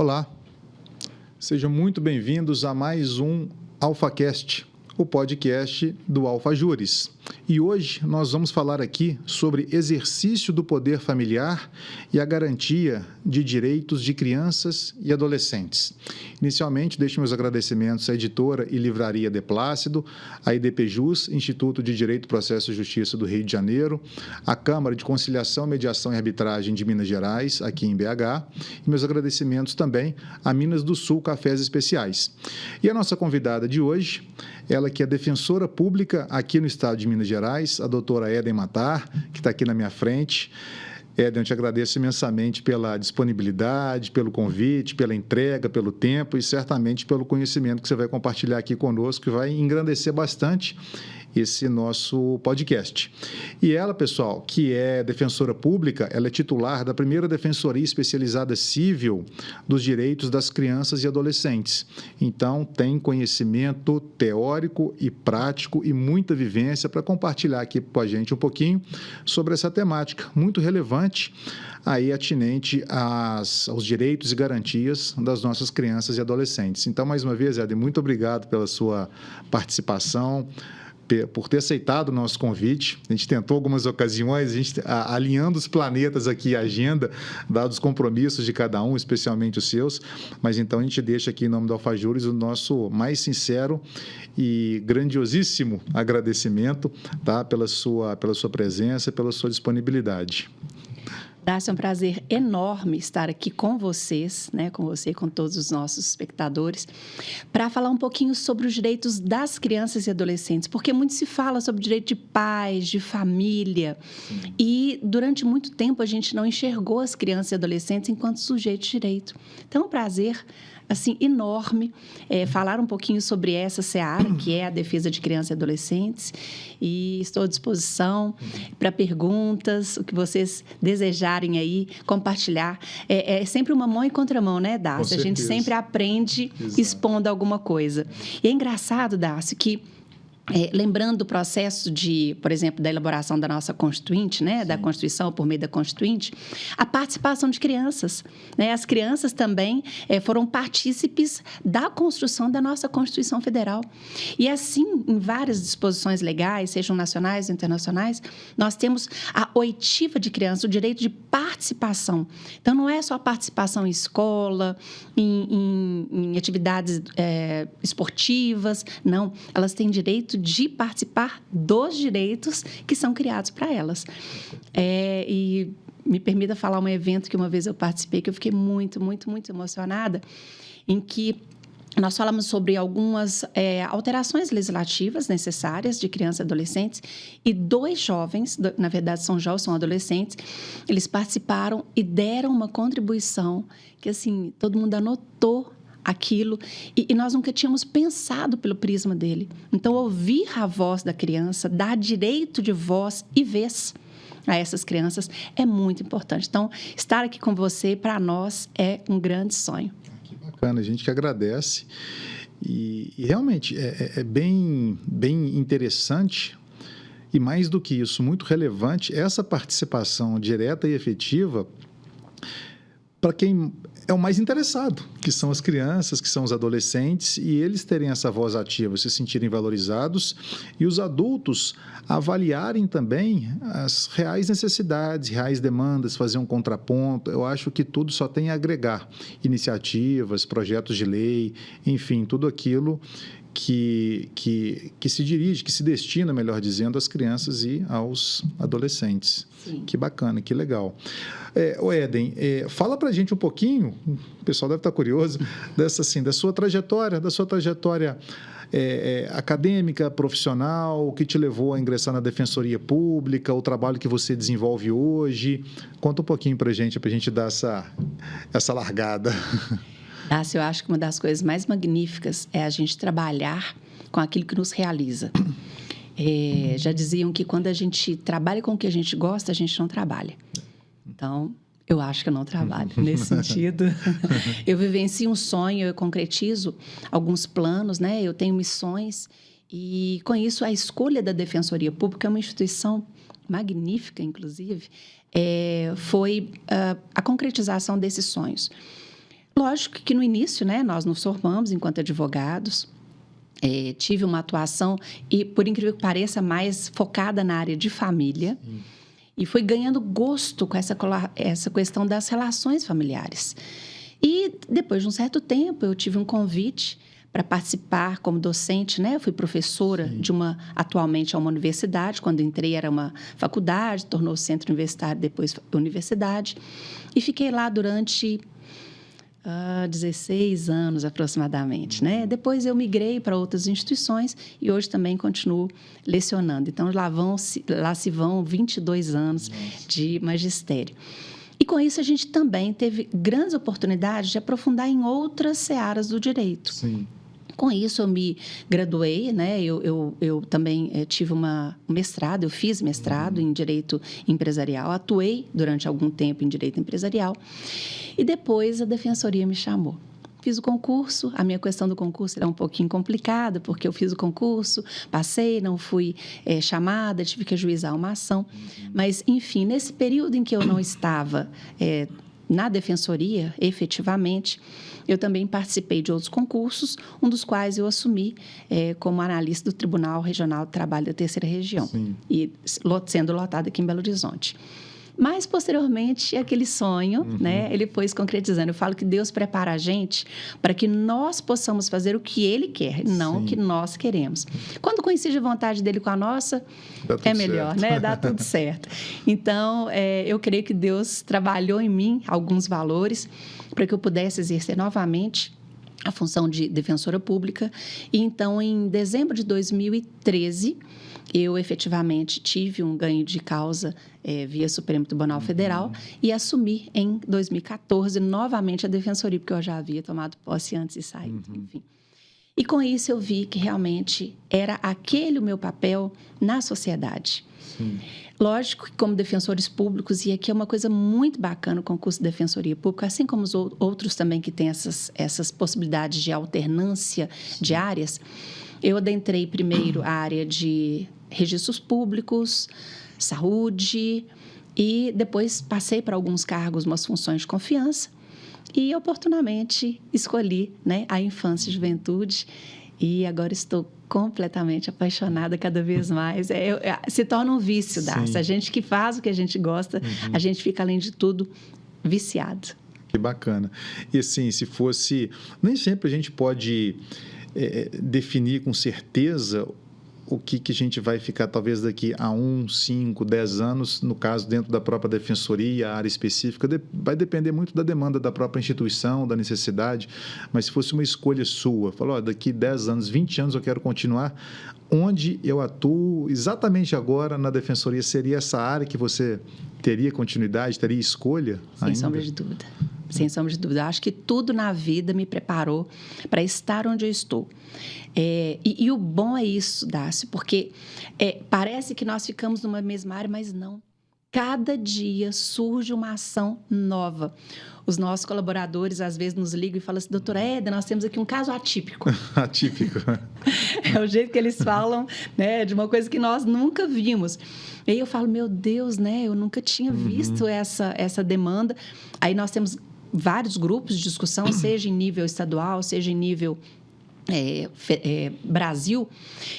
Olá, sejam muito bem-vindos a mais um AlphaCast, o podcast do AlphaJuris. E hoje nós vamos falar aqui sobre exercício do poder familiar e a garantia de direitos de crianças e adolescentes. Inicialmente, deixo meus agradecimentos à editora e livraria De Plácido, à IDPJus, Instituto de Direito, Processo e Justiça do Rio de Janeiro, à Câmara de Conciliação, Mediação e Arbitragem de Minas Gerais, aqui em BH, e meus agradecimentos também a Minas do Sul Cafés Especiais. E a nossa convidada de hoje, ela que é defensora pública aqui no estado de Minas Gerais, a doutora Eden Matar, que está aqui na minha frente. Eden, eu te agradeço imensamente pela disponibilidade, pelo convite, pela entrega, pelo tempo e certamente pelo conhecimento que você vai compartilhar aqui conosco, que vai engrandecer bastante esse nosso podcast. E ela, pessoal, que é defensora pública, ela é titular da primeira Defensoria Especializada Civil dos Direitos das Crianças e Adolescentes. Então, tem conhecimento teórico e prático e muita vivência para compartilhar aqui com a gente um pouquinho sobre essa temática muito relevante, aí atinente aos direitos e garantias das nossas crianças e adolescentes. Então, mais uma vez, Eden, muito obrigado pela sua participação, por ter aceitado o nosso convite. A gente tentou algumas ocasiões, a gente alinhando os planetas aqui, a agenda, dados os compromissos de cada um, especialmente os seus, mas então a gente deixa aqui em nome do AlphaJuris o nosso mais sincero e grandiosíssimo agradecimento, tá, pela sua presença, pela sua disponibilidade. Dácio, é um prazer enorme estar aqui com vocês, né, com você e com todos os nossos espectadores, para falar um pouquinho sobre os direitos das crianças e adolescentes, porque muito se fala sobre o direito de pais, de família, e durante muito tempo a gente não enxergou as crianças e adolescentes enquanto sujeitos de direito. Então, é um prazer assim, enorme, falar um pouquinho sobre essa seara, que é a defesa de crianças e adolescentes, e estou à disposição para perguntas, o que vocês desejarem aí, compartilhar. É sempre uma mão e contramão, né, Dácio? A gente sempre aprende expondo alguma coisa. E é engraçado, Dácio, que lembrando do processo de, por exemplo, da elaboração da nossa Constituinte, né, da Constituição por meio da Constituinte, a participação de crianças, né? As crianças também foram partícipes da construção da nossa Constituição Federal. E assim, em várias disposições legais, sejam nacionais ou internacionais, nós temos a oitiva de criança, o direito de participação. Então, não é só a participação em escola, em atividades esportivas, não. Elas têm direito de participar dos direitos que são criados para elas. E me permita falar um evento que uma vez eu participei, que eu fiquei muito, muito, muito emocionada, em que nós falamos sobre algumas alterações legislativas necessárias de crianças e adolescentes, e 2 jovens, na verdade são jovens, são adolescentes, eles participaram e deram uma contribuição que, assim, todo mundo anotou aquilo, e nós nunca tínhamos pensado pelo prisma dele. Então, ouvir a voz da criança, dar direito de voz e vez a essas crianças é muito importante. Então, estar aqui com você, para nós, é um grande sonho. Que bacana, a gente que agradece. E realmente é bem interessante, e mais do que isso, muito relevante, essa participação direta e efetiva para quem é o mais interessado, que são as crianças, que são os adolescentes, e eles terem essa voz ativa, se sentirem valorizados, e os adultos avaliarem também as reais necessidades, reais demandas, fazer um contraponto. Eu acho que tudo só tem a agregar iniciativas, projetos de lei, enfim, tudo aquilo que se dirige, que se destina, melhor dizendo, às crianças e aos adolescentes. Sim. Que bacana, que legal. Eden, fala para a gente um pouquinho, o pessoal deve estar curioso, da sua trajetória acadêmica, profissional, o que te levou a ingressar na Defensoria Pública, o trabalho que você desenvolve hoje. Conta um pouquinho para a gente dar essa largada. Dácio, eu acho que uma das coisas mais magníficas é a gente trabalhar com aquilo que nos realiza. Já diziam que quando a gente trabalha com o que a gente gosta, a gente não trabalha. Então, eu acho que eu não trabalho nesse sentido. Eu vivencio um sonho, eu concretizo alguns planos, né? Eu tenho missões, e com isso a escolha da Defensoria Pública é uma instituição magnífica, inclusive, foi a concretização desses sonhos. Lógico que no início, né, nós nos formamos enquanto advogados, tive uma atuação, e por incrível que pareça, mais focada na área de família. Sim. E fui ganhando gosto com essa questão das relações familiares. E depois de um certo tempo, eu tive um convite para participar como docente, né? Eu fui professora atualmente é uma universidade. Quando entrei era uma faculdade, tornou centro universitário, depois universidade. E fiquei lá durante 16 anos aproximadamente, né? Depois eu migrei para outras instituições e hoje também continuo lecionando. Então, lá se vão 22 anos de magistério. E com isso a gente também teve grandes oportunidades de aprofundar em outras searas do direito. Sim. Com isso, eu me graduei, né? Eu também tive um mestrado, eu fiz mestrado em Direito Empresarial, atuei durante algum tempo em Direito Empresarial e depois a Defensoria me chamou. Fiz o concurso, a minha questão do concurso era um pouquinho complicada, porque eu fiz o concurso, passei, não fui chamada, tive que ajuizar uma ação. Mas, enfim, nesse período em que eu não estava na Defensoria, efetivamente, eu também participei de outros concursos, um dos quais eu assumi como analista do Tribunal Regional de Trabalho da Terceira Região, e sendo lotada aqui em Belo Horizonte. Mas, posteriormente, aquele sonho, né, ele foi se concretizando. Eu falo que Deus prepara a gente para que nós possamos fazer o que Ele quer, não o que nós queremos. Quando coincide a vontade dele com a nossa, é melhor, né? Dá tudo certo. Então, eu creio que Deus trabalhou em mim alguns valores para que eu pudesse exercer novamente a função de defensora pública. E, então, em dezembro de 2013... eu efetivamente tive um ganho de causa via Supremo Tribunal Federal e assumi em 2014 novamente a Defensoria, porque eu já havia tomado posse antes de sair, enfim. E com isso eu vi que realmente era aquele o meu papel na sociedade. Sim. Lógico que como defensores públicos, e aqui é uma coisa muito bacana o concurso de Defensoria Pública, assim como os outros também que têm essas possibilidades de alternância de áreas, eu adentrei primeiro a área de registros públicos, saúde, e depois passei para alguns cargos, umas funções de confiança, e oportunamente escolhi, né, a infância e juventude, e agora estou completamente apaixonada cada vez mais. Se torna um vício, Darcy. A gente que faz o que a gente gosta, a gente fica, além de tudo, viciado. Que bacana. E assim, se fosse... Nem sempre a gente pode... definir com certeza o que a gente vai ficar talvez daqui a 1, 5, 10 anos, no caso dentro da própria defensoria, a área específica, vai depender muito da demanda da própria instituição, da necessidade, mas se fosse uma escolha sua, falou, daqui 10 anos, 20 anos eu quero continuar, onde eu atuo exatamente agora na defensoria, seria essa área que você teria continuidade, teria escolha? Sem sombra de dúvida. Sem sombra de dúvida. Acho que tudo na vida me preparou para estar onde eu estou. E o bom é isso, Dácio, porque parece que nós ficamos numa mesma área, mas não. Cada dia surge uma ação nova. Os nossos colaboradores, às vezes, nos ligam e falam assim, doutora Éder, nós temos aqui um caso atípico. Atípico. É o jeito que eles falam, né, de uma coisa que nós nunca vimos. E aí eu falo, meu Deus, né, eu nunca tinha visto essa demanda. Aí nós temos vários grupos de discussão, seja em nível estadual, seja em nível Brasil,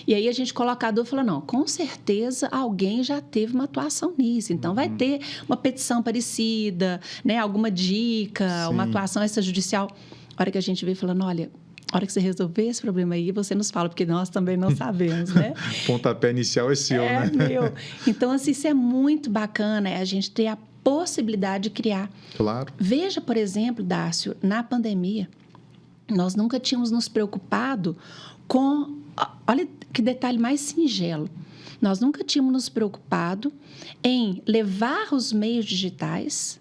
e aí a gente coloca a dúvida e fala, não, com certeza alguém já teve uma atuação nisso, então vai ter uma petição parecida, né, alguma dica, uma atuação extrajudicial. A hora que a gente vê falando, olha, a hora que você resolver esse problema aí, você nos fala, porque nós também não sabemos, né? Pontapé inicial é seu, né? Meu. Então, assim, isso é muito bacana, a gente ter a possibilidade de criar. Claro. Veja, por exemplo, Dácio, na pandemia, nós nunca tínhamos nos preocupado com... Olha que detalhe mais singelo. Nós nunca tínhamos nos preocupado em levar os meios digitais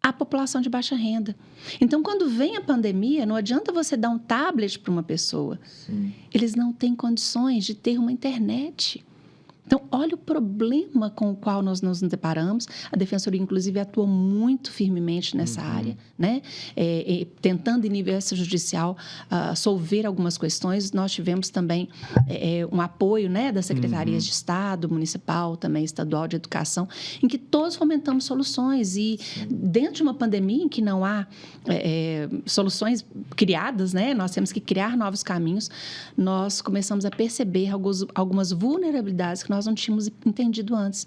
à população de baixa renda. Então, quando vem a pandemia, não adianta você dar um tablet para uma pessoa. Sim. Eles não têm condições de ter uma internet. Então, olha o problema com o qual nós nos deparamos. A Defensoria, inclusive, atua muito firmemente nessa área, né? Tentando, em nível judicial, solver algumas questões. Nós tivemos também um apoio, né, das secretarias de Estado, municipal, também estadual de educação, em que todos fomentamos soluções. E dentro de uma pandemia em que não há soluções criadas, né? Nós temos que criar novos caminhos. Nós começamos a perceber algumas vulnerabilidades que nós não tínhamos entendido antes.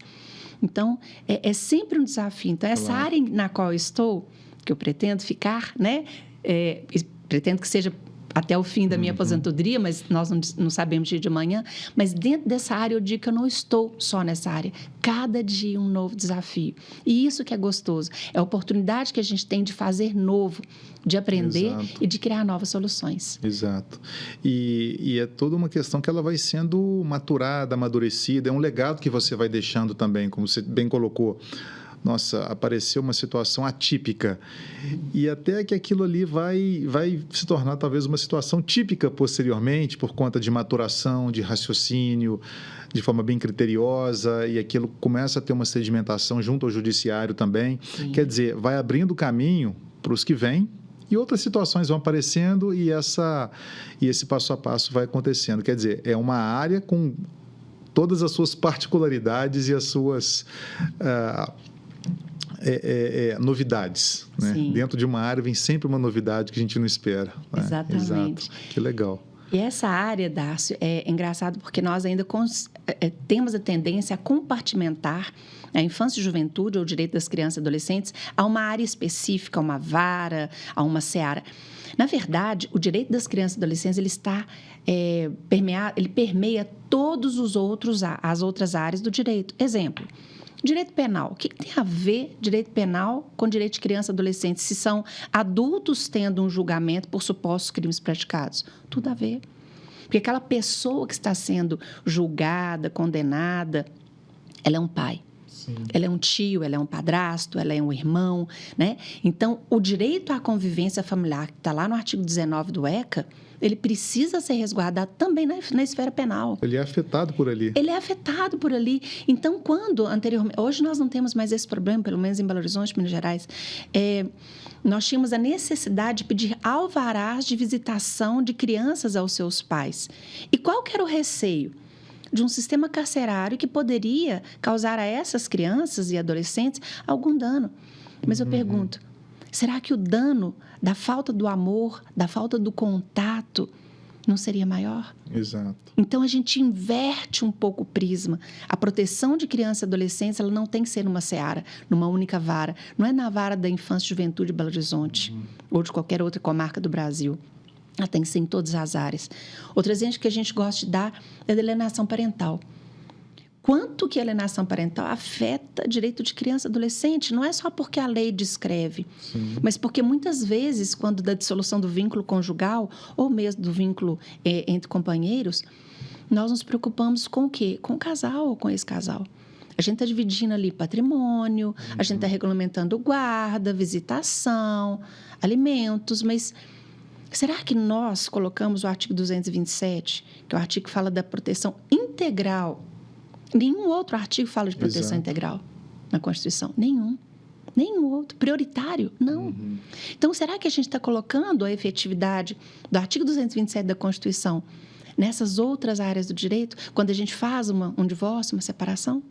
Então, é sempre um desafio. Então, essa área na qual eu estou, que eu pretendo ficar, né? Pretendo que seja até o fim da minha aposentadoria, mas nós não sabemos dia de amanhã. Mas dentro dessa área, eu digo que eu não estou só nessa área. Cada dia um novo desafio. E isso que é gostoso. É a oportunidade que a gente tem de fazer novo, de aprender e de criar novas soluções. Exato. E é toda uma questão que ela vai sendo maturada, amadurecida. É um legado que você vai deixando também, como você bem colocou. Nossa, apareceu uma situação atípica e até que aquilo ali vai se tornar talvez uma situação típica posteriormente por conta de maturação, de raciocínio, de forma bem criteriosa, e aquilo começa a ter uma sedimentação junto ao judiciário também. Sim. Quer dizer, vai abrindo caminho para os que vêm e outras situações vão aparecendo e esse passo a passo vai acontecendo. Quer dizer, é uma área com todas as suas particularidades e as suas novidades, né? Dentro de uma área vem sempre uma novidade que a gente não espera, né? Exatamente. Exato. Que legal. E essa área, Darcio, é engraçado porque nós ainda temos a tendência a compartimentar a infância e juventude, ou o direito das crianças e adolescentes, a uma área específica, a uma vara, a uma seara. Na verdade, o direito das crianças e adolescentes ele permeia todos as outras áreas do direito. Exemplo. Direito penal. O que tem a ver direito penal com direito de criança e adolescente? Se são adultos tendo um julgamento por supostos crimes praticados? Tudo a ver. Porque aquela pessoa que está sendo julgada, condenada, ela é um pai. Sim. Ela é um tio, ela é um padrasto, ela é um irmão, né? Então, o direito à convivência familiar, que está lá no artigo 19 do ECA, ele precisa ser resguardado também na esfera penal. Ele é afetado por ali. Ele é afetado por ali. Então, quando anteriormente... Hoje nós não temos mais esse problema, pelo menos em Belo Horizonte, Minas Gerais. Nós tínhamos a necessidade de pedir alvarás de visitação de crianças aos seus pais. E qual que era o receio? De um sistema carcerário que poderia causar a essas crianças e adolescentes algum dano. Mas eu pergunto, será que o dano da falta do amor, da falta do contato, não seria maior? Exato. Então, a gente inverte um pouco o prisma. A proteção de crianças e adolescentes, ela não tem que ser numa seara, numa única vara. Não é na vara da infância e juventude de Belo Horizonte ou de qualquer outra comarca do Brasil. Ela tem que ser em todas as áreas. Outro exemplo que a gente gosta de dar é a alienação parental. Quanto que a alienação parental afeta o direito de criança e adolescente? Não é só porque a lei descreve, mas porque muitas vezes, quando da dissolução do vínculo conjugal ou mesmo do vínculo entre companheiros, nós nos preocupamos com o quê? Com o casal ou com esse casal. A gente está dividindo ali patrimônio, a gente está regulamentando guarda, visitação, alimentos, mas... Será que nós colocamos o artigo 227, que é o artigo que fala da proteção integral? Nenhum outro artigo fala de proteção integral na Constituição. Nenhum. Nenhum outro. Prioritário? Não. Então, será que a gente está colocando a efetividade do artigo 227 da Constituição nessas outras áreas do direito, quando a gente faz um divórcio, uma separação?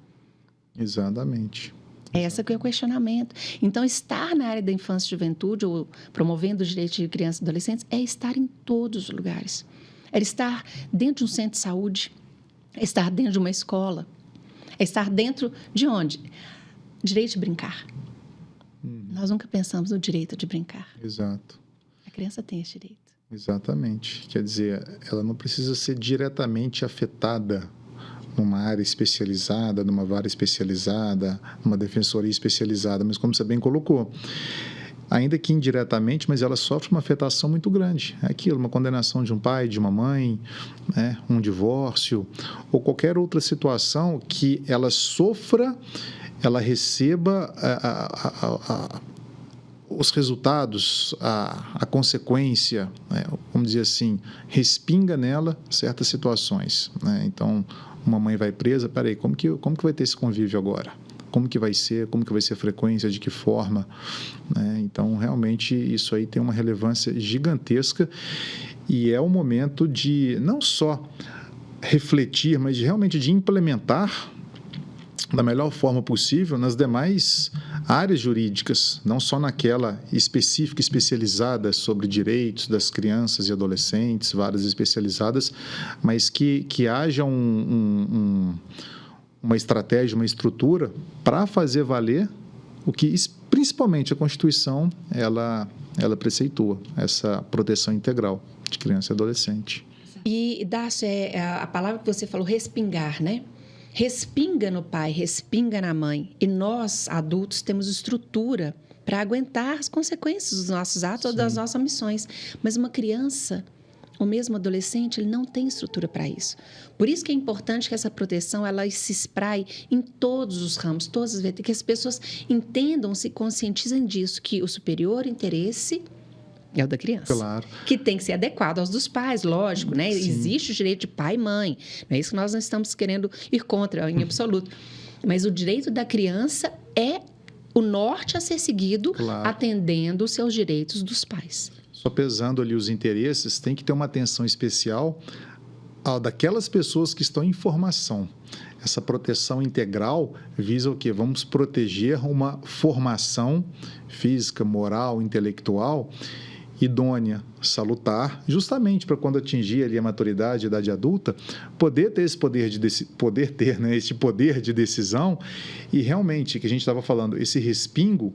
Exatamente. Esse que é o questionamento. Então, estar na área da infância e juventude, ou promovendo os direitos de crianças e adolescentes, é estar em todos os lugares. É estar dentro de um centro de saúde, é estar dentro de uma escola, é estar dentro de onde? Direito de brincar. Nós nunca pensamos no direito de brincar. Exato. A criança tem esse direito. Exatamente. Quer dizer, ela não precisa ser diretamente afetada numa área especializada, numa vara especializada, numa defensoria especializada, mas como você bem colocou, ainda que indiretamente, mas ela sofre uma afetação muito grande. É aquilo, uma condenação de um pai, de uma mãe, né, um divórcio, ou qualquer outra situação que ela sofra, ela receba os resultados, a consequência, né, vamos dizer assim, respinga nela certas situações, né? Então, uma mãe vai presa, peraí, como que vai ter esse convívio agora? Como que vai ser a frequência, de que forma, né? Então, realmente, isso aí tem uma relevância gigantesca e é o momento de não só refletir, mas realmente de implementar da melhor forma possível nas demais áreas jurídicas, não só naquela específica, especializada sobre direitos das crianças e adolescentes, várias especializadas, mas que haja uma estratégia, uma estrutura para fazer valer o que, principalmente, a Constituição, ela preceitua, essa proteção integral de criança e adolescente. E, Dácio, a palavra que você falou, respingar, né? Respinga no pai, respinga na mãe. E nós, adultos, temos estrutura para aguentar as consequências dos nossos atos ou das nossas missões. Mas uma criança, ou mesmo adolescente, ele não tem estrutura para isso. Por isso que é importante que essa proteção ela se espraie em todos os ramos, todas as vezes, que as pessoas entendam, se conscientizem disso, que o superior interesse é o da criança. Claro. Que tem que ser adequado aos dos pais, lógico, né? Sim. Existe o direito de pai e mãe. Não é isso que nós não estamos querendo ir contra, em absoluto. Mas o direito da criança é o norte a ser seguido, claro, atendendo os seus direitos dos pais. Só pesando ali os interesses, tem que ter uma atenção especial daquelas pessoas que estão em formação. Essa proteção integral visa o quê? Vamos proteger uma formação física, moral, intelectual idônea, salutar, justamente para quando atingir ali a maturidade, a idade adulta, poder ter esse poder esse poder de decisão e realmente, que a gente estava falando, esse respingo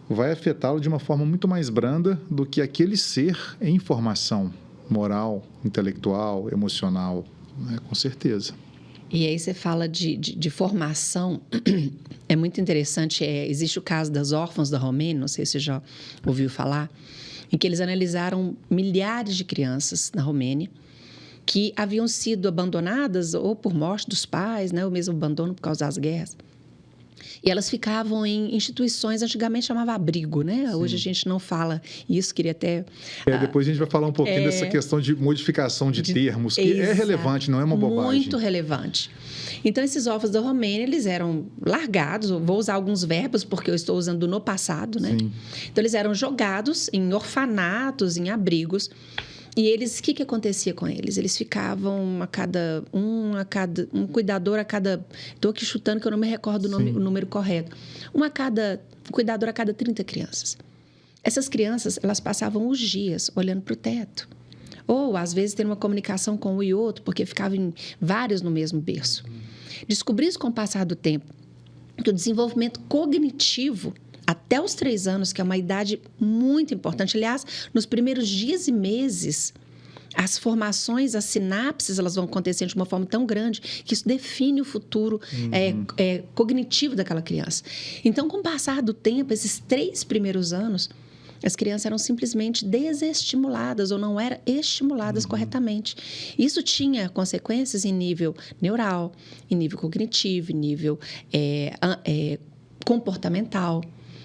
vai afetá-lo de uma forma muito mais branda do que aquele ser em formação moral, intelectual, emocional, né? Com certeza. E aí você fala de formação, é muito interessante, existe o caso das órfãs da Romênia, não sei se você já ouviu falar, em que eles analisaram milhares de crianças na Romênia que haviam sido abandonadas ou por morte dos pais, né, ou mesmo abandono por causa das guerras. E elas ficavam em instituições, antigamente chamava abrigo, né? Sim. Hoje a gente não fala isso, queria até... depois a gente vai falar um pouquinho dessa questão de modificação de termos, que é relevante, não é uma bobagem. Muito relevante. Então, esses órfãos da Romênia, eles eram largados, vou usar alguns verbos, porque eu estou usando no passado, né? Sim. Então, eles eram jogados em orfanatos, em abrigos. E eles, o que acontecia com eles? Eles ficavam um cuidador a cada... Estou aqui chutando que eu não me recordo o número correto. Um cuidador a cada 30 crianças. Essas crianças, elas passavam os dias olhando para o teto. Ou, às vezes, tendo uma comunicação com um e outro, porque ficavam vários no mesmo berço. Descobri-se com o passar do tempo que o desenvolvimento cognitivo até os 3 anos, que é uma idade muito importante. Aliás, nos primeiros dias e meses, as formações, as sinapses, elas vão acontecendo de uma forma tão grande que isso define o futuro cognitivo daquela criança. Então, com o passar do tempo, esses 3 primeiros anos, as crianças eram simplesmente desestimuladas ou não eram estimuladas corretamente. Isso tinha consequências em nível neural, em nível cognitivo, em nível comportamental,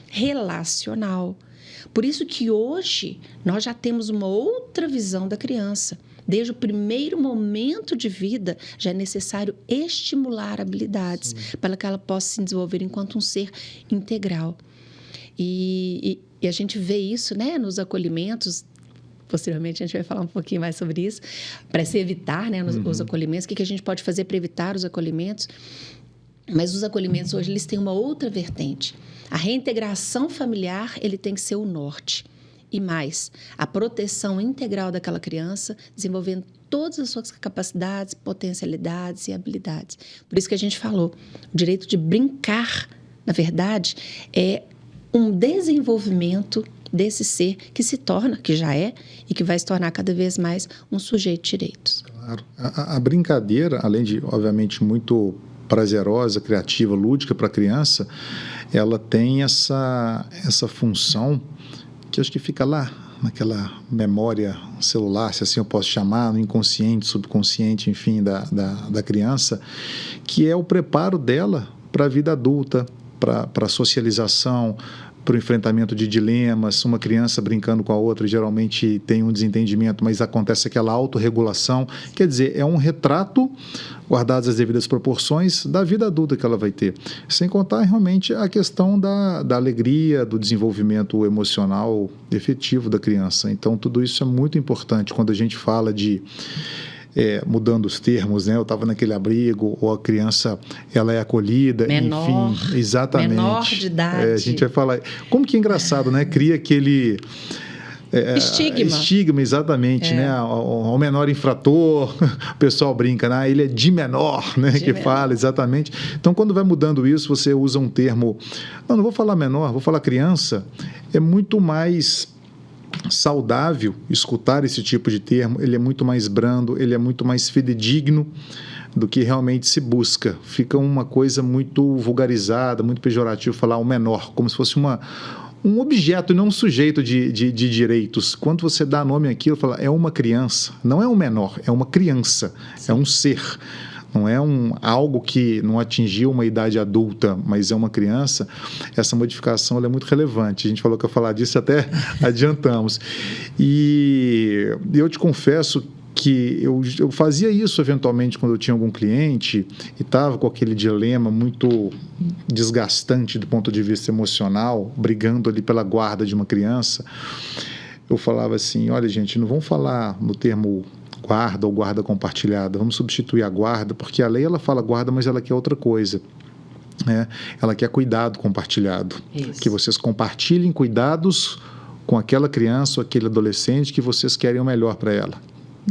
relacional. Por isso que hoje nós já temos uma outra visão da criança. Desde o primeiro momento de vida, já é necessário estimular habilidades para que ela possa se desenvolver enquanto um ser integral. E a gente vê isso, né, nos acolhimentos. Posteriormente, a gente vai falar um pouquinho mais sobre isso, para se evitar, né, os acolhimentos. O que a gente pode fazer para evitar os acolhimentos? Mas os acolhimentos hoje, eles têm uma outra vertente. A reintegração familiar, ele tem que ser o norte. E mais, a proteção integral daquela criança, desenvolvendo todas as suas capacidades, potencialidades e habilidades. Por isso que a gente falou, o direito de brincar, na verdade, é um desenvolvimento desse ser que se torna, que já é, e que vai se tornar cada vez mais um sujeito de direitos. Claro. A brincadeira, além de, obviamente, muito prazerosa, criativa, lúdica para a criança, ela tem essa função que acho que fica lá, naquela memória celular, se assim eu posso chamar, no inconsciente, subconsciente, enfim, da criança, que é o preparo dela para a vida adulta, para a socialização, o enfrentamento de dilemas. Uma criança brincando com a outra geralmente tem um desentendimento, mas acontece aquela autorregulação. Quer dizer, é um retrato, guardadas as devidas proporções, da vida adulta que ela vai ter. Sem contar realmente a questão da alegria, do desenvolvimento emocional efetivo da criança. Então, tudo isso é muito importante quando a gente fala de... mudando os termos, né? Eu estava naquele abrigo, ou a criança ela é acolhida, menor, enfim, exatamente. Menor de idade. A gente vai falar. Como que é engraçado, né? Cria aquele estigma, exatamente, né? O menor infrator, o pessoal brinca, né? Ele é de menor, né? Que fala, exatamente. Então, quando vai mudando isso, você usa um termo. Não vou falar menor, vou falar criança. É muito mais saudável escutar esse tipo de termo, ele é muito mais brando, ele é muito mais fidedigno do que realmente se busca. Fica uma coisa muito vulgarizada, muito pejorativa falar o menor, como se fosse um objeto e não um sujeito de direitos. Quando você dá nome àquilo, fala, é uma criança, não é um menor, é uma criança, é um ser. Não é algo que não atingiu uma idade adulta, mas é uma criança. Essa modificação ela é muito relevante. A gente falou que ia falar disso, até adiantamos. E eu te confesso que eu fazia isso eventualmente quando eu tinha algum cliente e estava com aquele dilema muito desgastante do ponto de vista emocional, brigando ali pela guarda de uma criança. Eu falava assim, olha gente, não vamos falar no termo guarda ou guarda compartilhada, vamos substituir a guarda, porque a lei ela fala guarda, mas ela quer outra coisa, né? Ela quer cuidado compartilhado, isso. Que vocês compartilhem cuidados com aquela criança ou aquele adolescente que vocês querem o melhor para ela.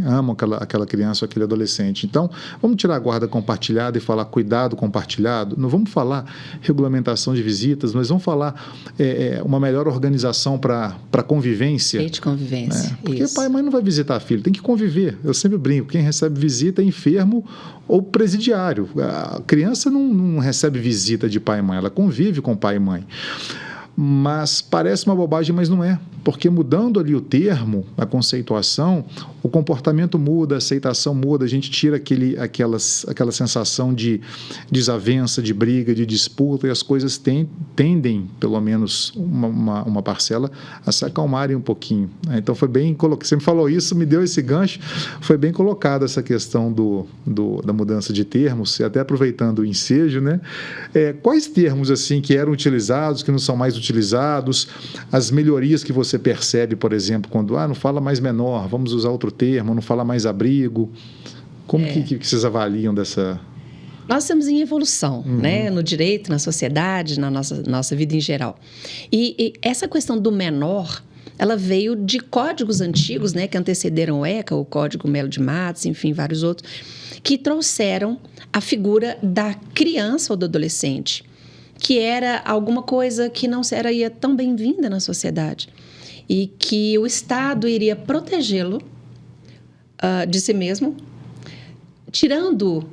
Amam aquela criança ou aquele adolescente. Então, vamos tirar a guarda compartilhada e falar cuidado compartilhado. Não vamos falar regulamentação de visitas, mas vamos falar uma melhor organização para convivência. Lei de convivência. Né? Porque pai e mãe não vai visitar filho, tem que conviver. Eu sempre brinco, quem recebe visita é enfermo ou presidiário. A criança não recebe visita de pai e mãe, ela convive com pai e mãe. Mas parece uma bobagem, mas não é, porque mudando ali o termo, a conceituação, o comportamento muda, a aceitação muda, a gente tira aquela sensação de desavença, de briga, de disputa, e as coisas tendem, pelo menos uma parcela, a se acalmarem um pouquinho. Então foi bem colocado, você me falou isso, me deu esse gancho, foi bem colocada essa questão da mudança de termos, e até aproveitando o ensejo, né? Quais termos assim que eram utilizados, que não são mais utilizados, as melhorias que você percebe, por exemplo, quando não fala mais menor, vamos usar outro termo, não fala mais abrigo. Como que vocês avaliam dessa... Nós estamos em evolução, né? No direito, na sociedade, na nossa vida em geral. E essa questão do menor, ela veio de códigos antigos, né? Que antecederam o ECA, o Código Melo de Matos, enfim, vários outros, que trouxeram a figura da criança ou do adolescente, que era alguma coisa que não seria tão bem-vinda na sociedade e que o Estado iria protegê-lo de si mesmo, tirando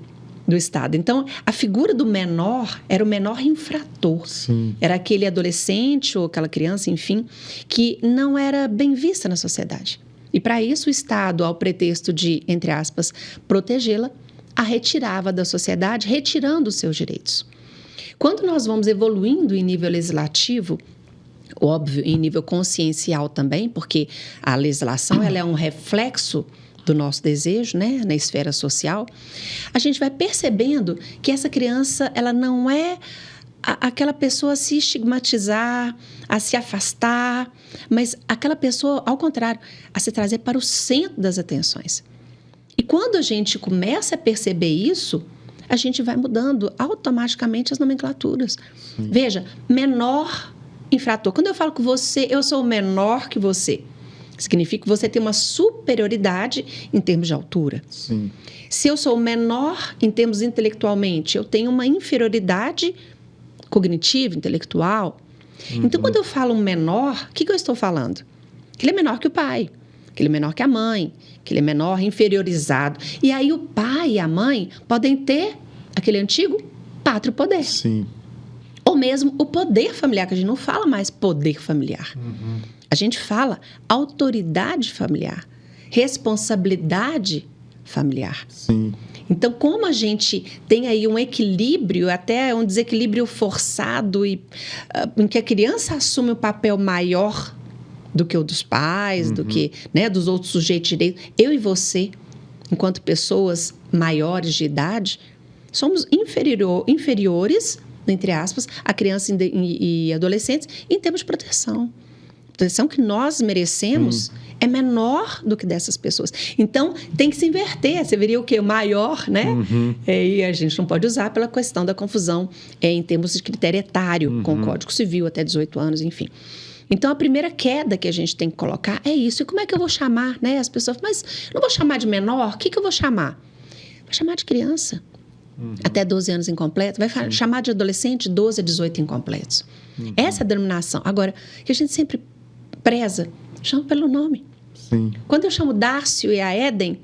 do Estado. Então, a figura do menor era o menor infrator. Sim. Era aquele adolescente ou aquela criança, enfim, que não era bem vista na sociedade. E, para isso, o Estado, ao pretexto de, entre aspas, protegê-la, a retirava da sociedade, retirando os seus direitos. Quando nós vamos evoluindo em nível legislativo, óbvio, em nível consciencial também, porque a legislação ela é um reflexo do nosso desejo, né, na esfera social, a gente vai percebendo que essa criança ela não é aquela pessoa a se estigmatizar, a se afastar, mas aquela pessoa, ao contrário, a se trazer para o centro das atenções. E quando a gente começa a perceber isso, a gente vai mudando automaticamente as nomenclaturas. Sim. Veja, menor infrator. Quando eu falo com você, eu sou menor que você. Significa que você tem uma superioridade em termos de altura. Sim. Se eu sou menor em termos intelectualmente, eu tenho uma inferioridade cognitiva, intelectual. Então, quando eu falo menor, o que eu estou falando? Que ele é menor que o pai, que ele é menor que a mãe, que ele é menor, inferiorizado. E aí o pai e a mãe podem ter aquele antigo pátrio poder. Sim. Ou mesmo o poder familiar, que a gente não fala mais poder familiar. A gente fala autoridade familiar, responsabilidade familiar. Sim. Então, como a gente tem aí um equilíbrio, até um desequilíbrio forçado, em que a criança assume um papel maior do que o dos pais, do que, né, dos outros sujeitos de direito, eu e você, enquanto pessoas maiores de idade, somos inferiores, entre aspas, a crianças e adolescentes em termos de proteção. A proteção que nós merecemos é menor do que dessas pessoas. Então, tem que se inverter. Você veria o quê? O maior, né? E a gente não pode usar pela questão da confusão em termos de critério etário, com o Código Civil, até 18 anos, enfim. Então, a primeira queda que a gente tem que colocar é isso. E como é que eu vou chamar, né? As pessoas falam, mas não vou chamar de menor? O que eu vou chamar? Vou chamar de criança. Até 12 anos incompleto. Vai chamar de adolescente, 12 a 18 incompletos. Essa é a denominação. Agora, que a gente sempre preza, chama pelo nome. Sim. Quando eu chamo Dárcio e a Éden,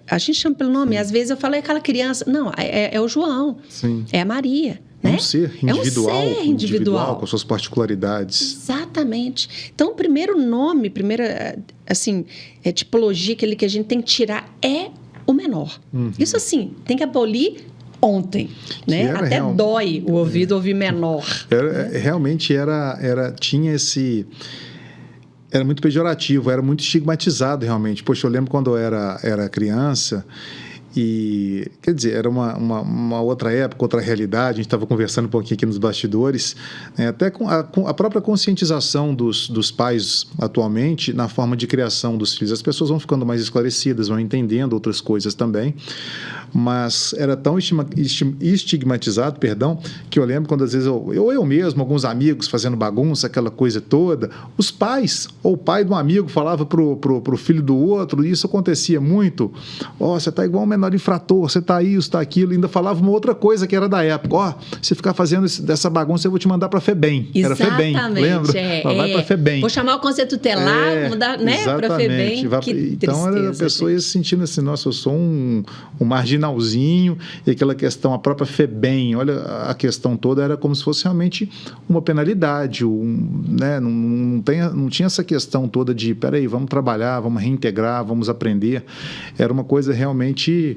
a gente chama pelo nome. Às vezes eu falo, é aquela criança. Não, é o João. Sim. É a Maria. Né? Um ser individual, é um ser individual com suas particularidades. Exatamente. Então, o primeiro nome, primeira assim, tipologia que a gente tem que tirar é o menor. Isso, assim, tem que abolir ontem. Né? Até dói o ouvido ouvir menor. Realmente tinha esse... Era muito pejorativo, era muito estigmatizado, realmente. Poxa, eu lembro quando eu era criança... E, quer dizer, era uma outra época, outra realidade. A gente estava conversando um pouquinho aqui nos bastidores, né? Até com a própria conscientização dos pais atualmente na forma de criação dos filhos. As pessoas vão ficando mais esclarecidas, vão entendendo outras coisas também, mas era tão estigmatizado, que eu lembro quando às vezes eu mesmo, alguns amigos fazendo bagunça, aquela coisa toda, os pais, ou o pai de um amigo falava pro filho do outro, e isso acontecia muito, você está igual um menor infrator, você está isso, está aquilo, ainda falava uma outra coisa que era da época, se ficar fazendo dessa bagunça eu vou te mandar para a FEBEM. Era FEBEM, lembra? Vai para a FEBEM. Vou chamar o conselho tutelar, mudar, né, para a FEBEM. Então era a pessoa ia se sentindo assim, nossa, eu sou um marginalzinho, e aquela questão, a própria FEBEM, olha, a questão toda era como se fosse realmente uma penalidade, né? Não tinha essa questão toda de, peraí, vamos trabalhar, vamos reintegrar, vamos aprender. Era uma coisa realmente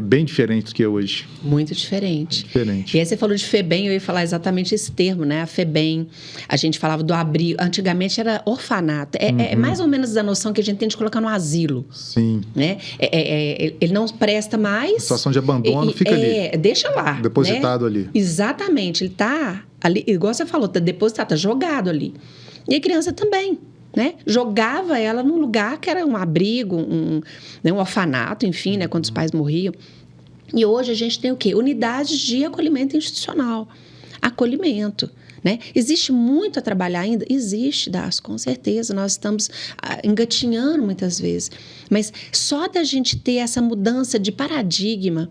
bem diferente do que é hoje. Muito diferente. Diferente. E aí você falou de FEBEM, eu ia falar exatamente esse termo, né? A FEBEM, a gente falava do abrigo, antigamente era orfanato, é mais ou menos da noção que a gente tem de colocar no asilo. Sim. Né? Ele não presta mais. A situação de abandono fica ali. Deixa lá. Depositado, né? Ali. Exatamente. Ele está ali, igual você falou, está depositado, está jogado ali. E a criança também. Né? Jogava ela num lugar que era um abrigo, um orfanato, enfim, né? Quando os pais morriam. E hoje a gente tem o quê? Unidades de acolhimento institucional. Acolhimento. Né? Existe muito a trabalhar ainda? Existe, Darcio, com certeza. Nós estamos engatinhando muitas vezes. Mas só da gente ter essa mudança de paradigma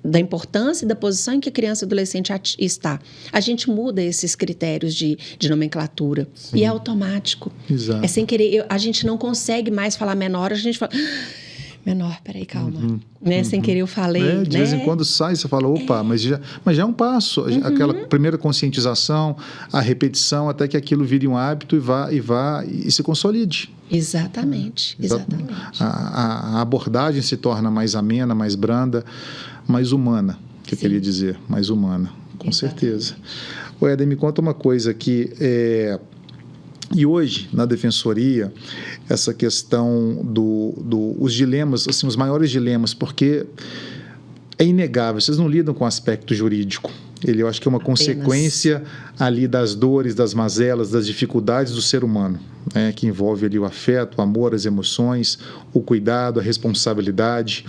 da importância e da posição em que a criança e adolescente está, a gente muda esses critérios de nomenclatura. Sim. E é automático. Exato. É sem querer. A gente não consegue mais falar menor, a gente fala... Menor, peraí, calma. Né? Sem querer eu falei. De vez em quando sai, você fala, opa, mas já é um passo. Aquela primeira conscientização, a repetição, até que aquilo vire um hábito e se consolide. Exatamente. A abordagem se torna mais amena, mais branda, mais humana, que eu queria dizer, mais humana, com certeza. Éden, me conta uma coisa que... E hoje, na Defensoria, essa questão os dilemas, assim, os maiores dilemas, porque é inegável, vocês não lidam com o aspecto jurídico. Eu acho que é uma consequência ali das dores, das mazelas, das dificuldades do ser humano, né, que envolve ali o afeto, o amor, as emoções, o cuidado, a responsabilidade,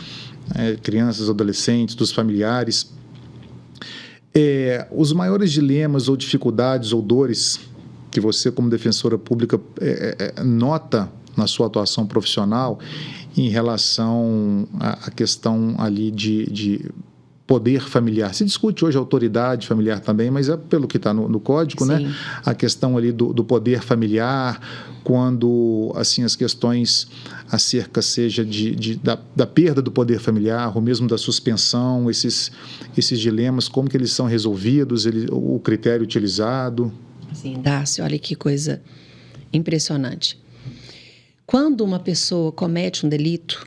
crianças, adolescentes, dos familiares. Os maiores dilemas ou dificuldades ou dores que você, como defensora pública, nota na sua atuação profissional em relação à questão ali de poder familiar. Se discute hoje a autoridade familiar também, mas é pelo que está no Código, Sim. né? A questão ali do poder familiar, quando assim, as questões acerca seja da perda do poder familiar, ou mesmo da suspensão, esses dilemas, como que eles são resolvidos, o critério utilizado... Sim, Darcio, olha que coisa impressionante. Quando uma pessoa comete um delito,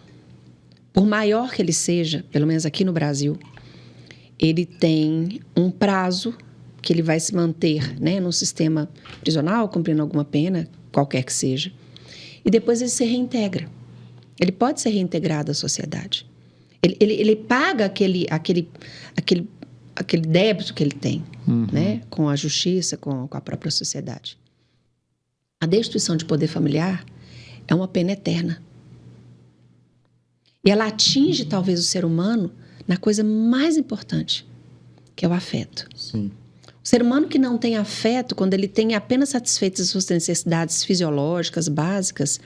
por maior que ele seja, pelo menos aqui no Brasil, ele tem um prazo que ele vai se manter, né, num sistema prisional, cumprindo alguma pena, qualquer que seja. E depois ele se reintegra. Ele pode ser reintegrado à sociedade. Ele paga aquele débito que ele tem, né, com a justiça, com a própria sociedade. A destituição de poder familiar é uma pena eterna. E ela atinge, talvez, o ser humano na coisa mais importante, que é o afeto. Sim. O ser humano que não tem afeto, quando ele tem apenas satisfeitas as suas necessidades fisiológicas, básicas,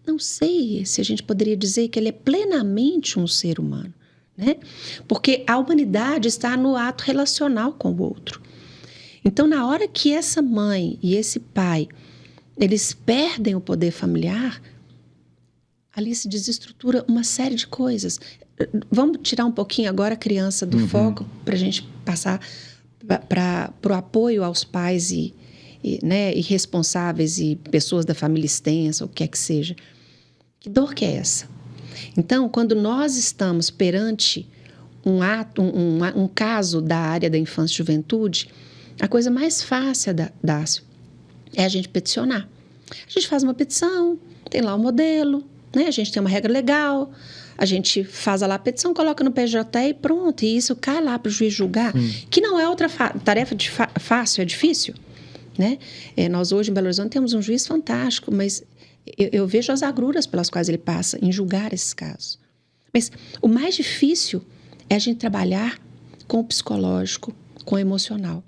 não sei se a gente poderia dizer que ele é plenamente um ser humano, né? Porque a humanidade está no ato relacional com o outro. Então, na hora que essa mãe e esse pai, eles perdem o poder familiar, ali se desestrutura uma série de coisas. Vamos tirar um pouquinho agora a criança do foco para a gente passar para o apoio aos pais né, irresponsáveis e pessoas da família extensa, o que é que seja. Que dor que é essa? Então, quando nós estamos perante um caso da área da infância e juventude, a coisa mais fácil, Dácio, é a gente peticionar. A gente faz uma petição, tem lá o modelo, né? A gente tem uma regra legal, a gente faz lá a petição, coloca no PJ e pronto, e isso cai lá para o juiz julgar, que não é outra tarefa fácil, é difícil, né? Nós hoje em Belo Horizonte temos um juiz fantástico, mas eu vejo as agruras pelas quais ele passa em julgar esses casos. Mas o mais difícil é a gente trabalhar com o psicológico, com o emocional.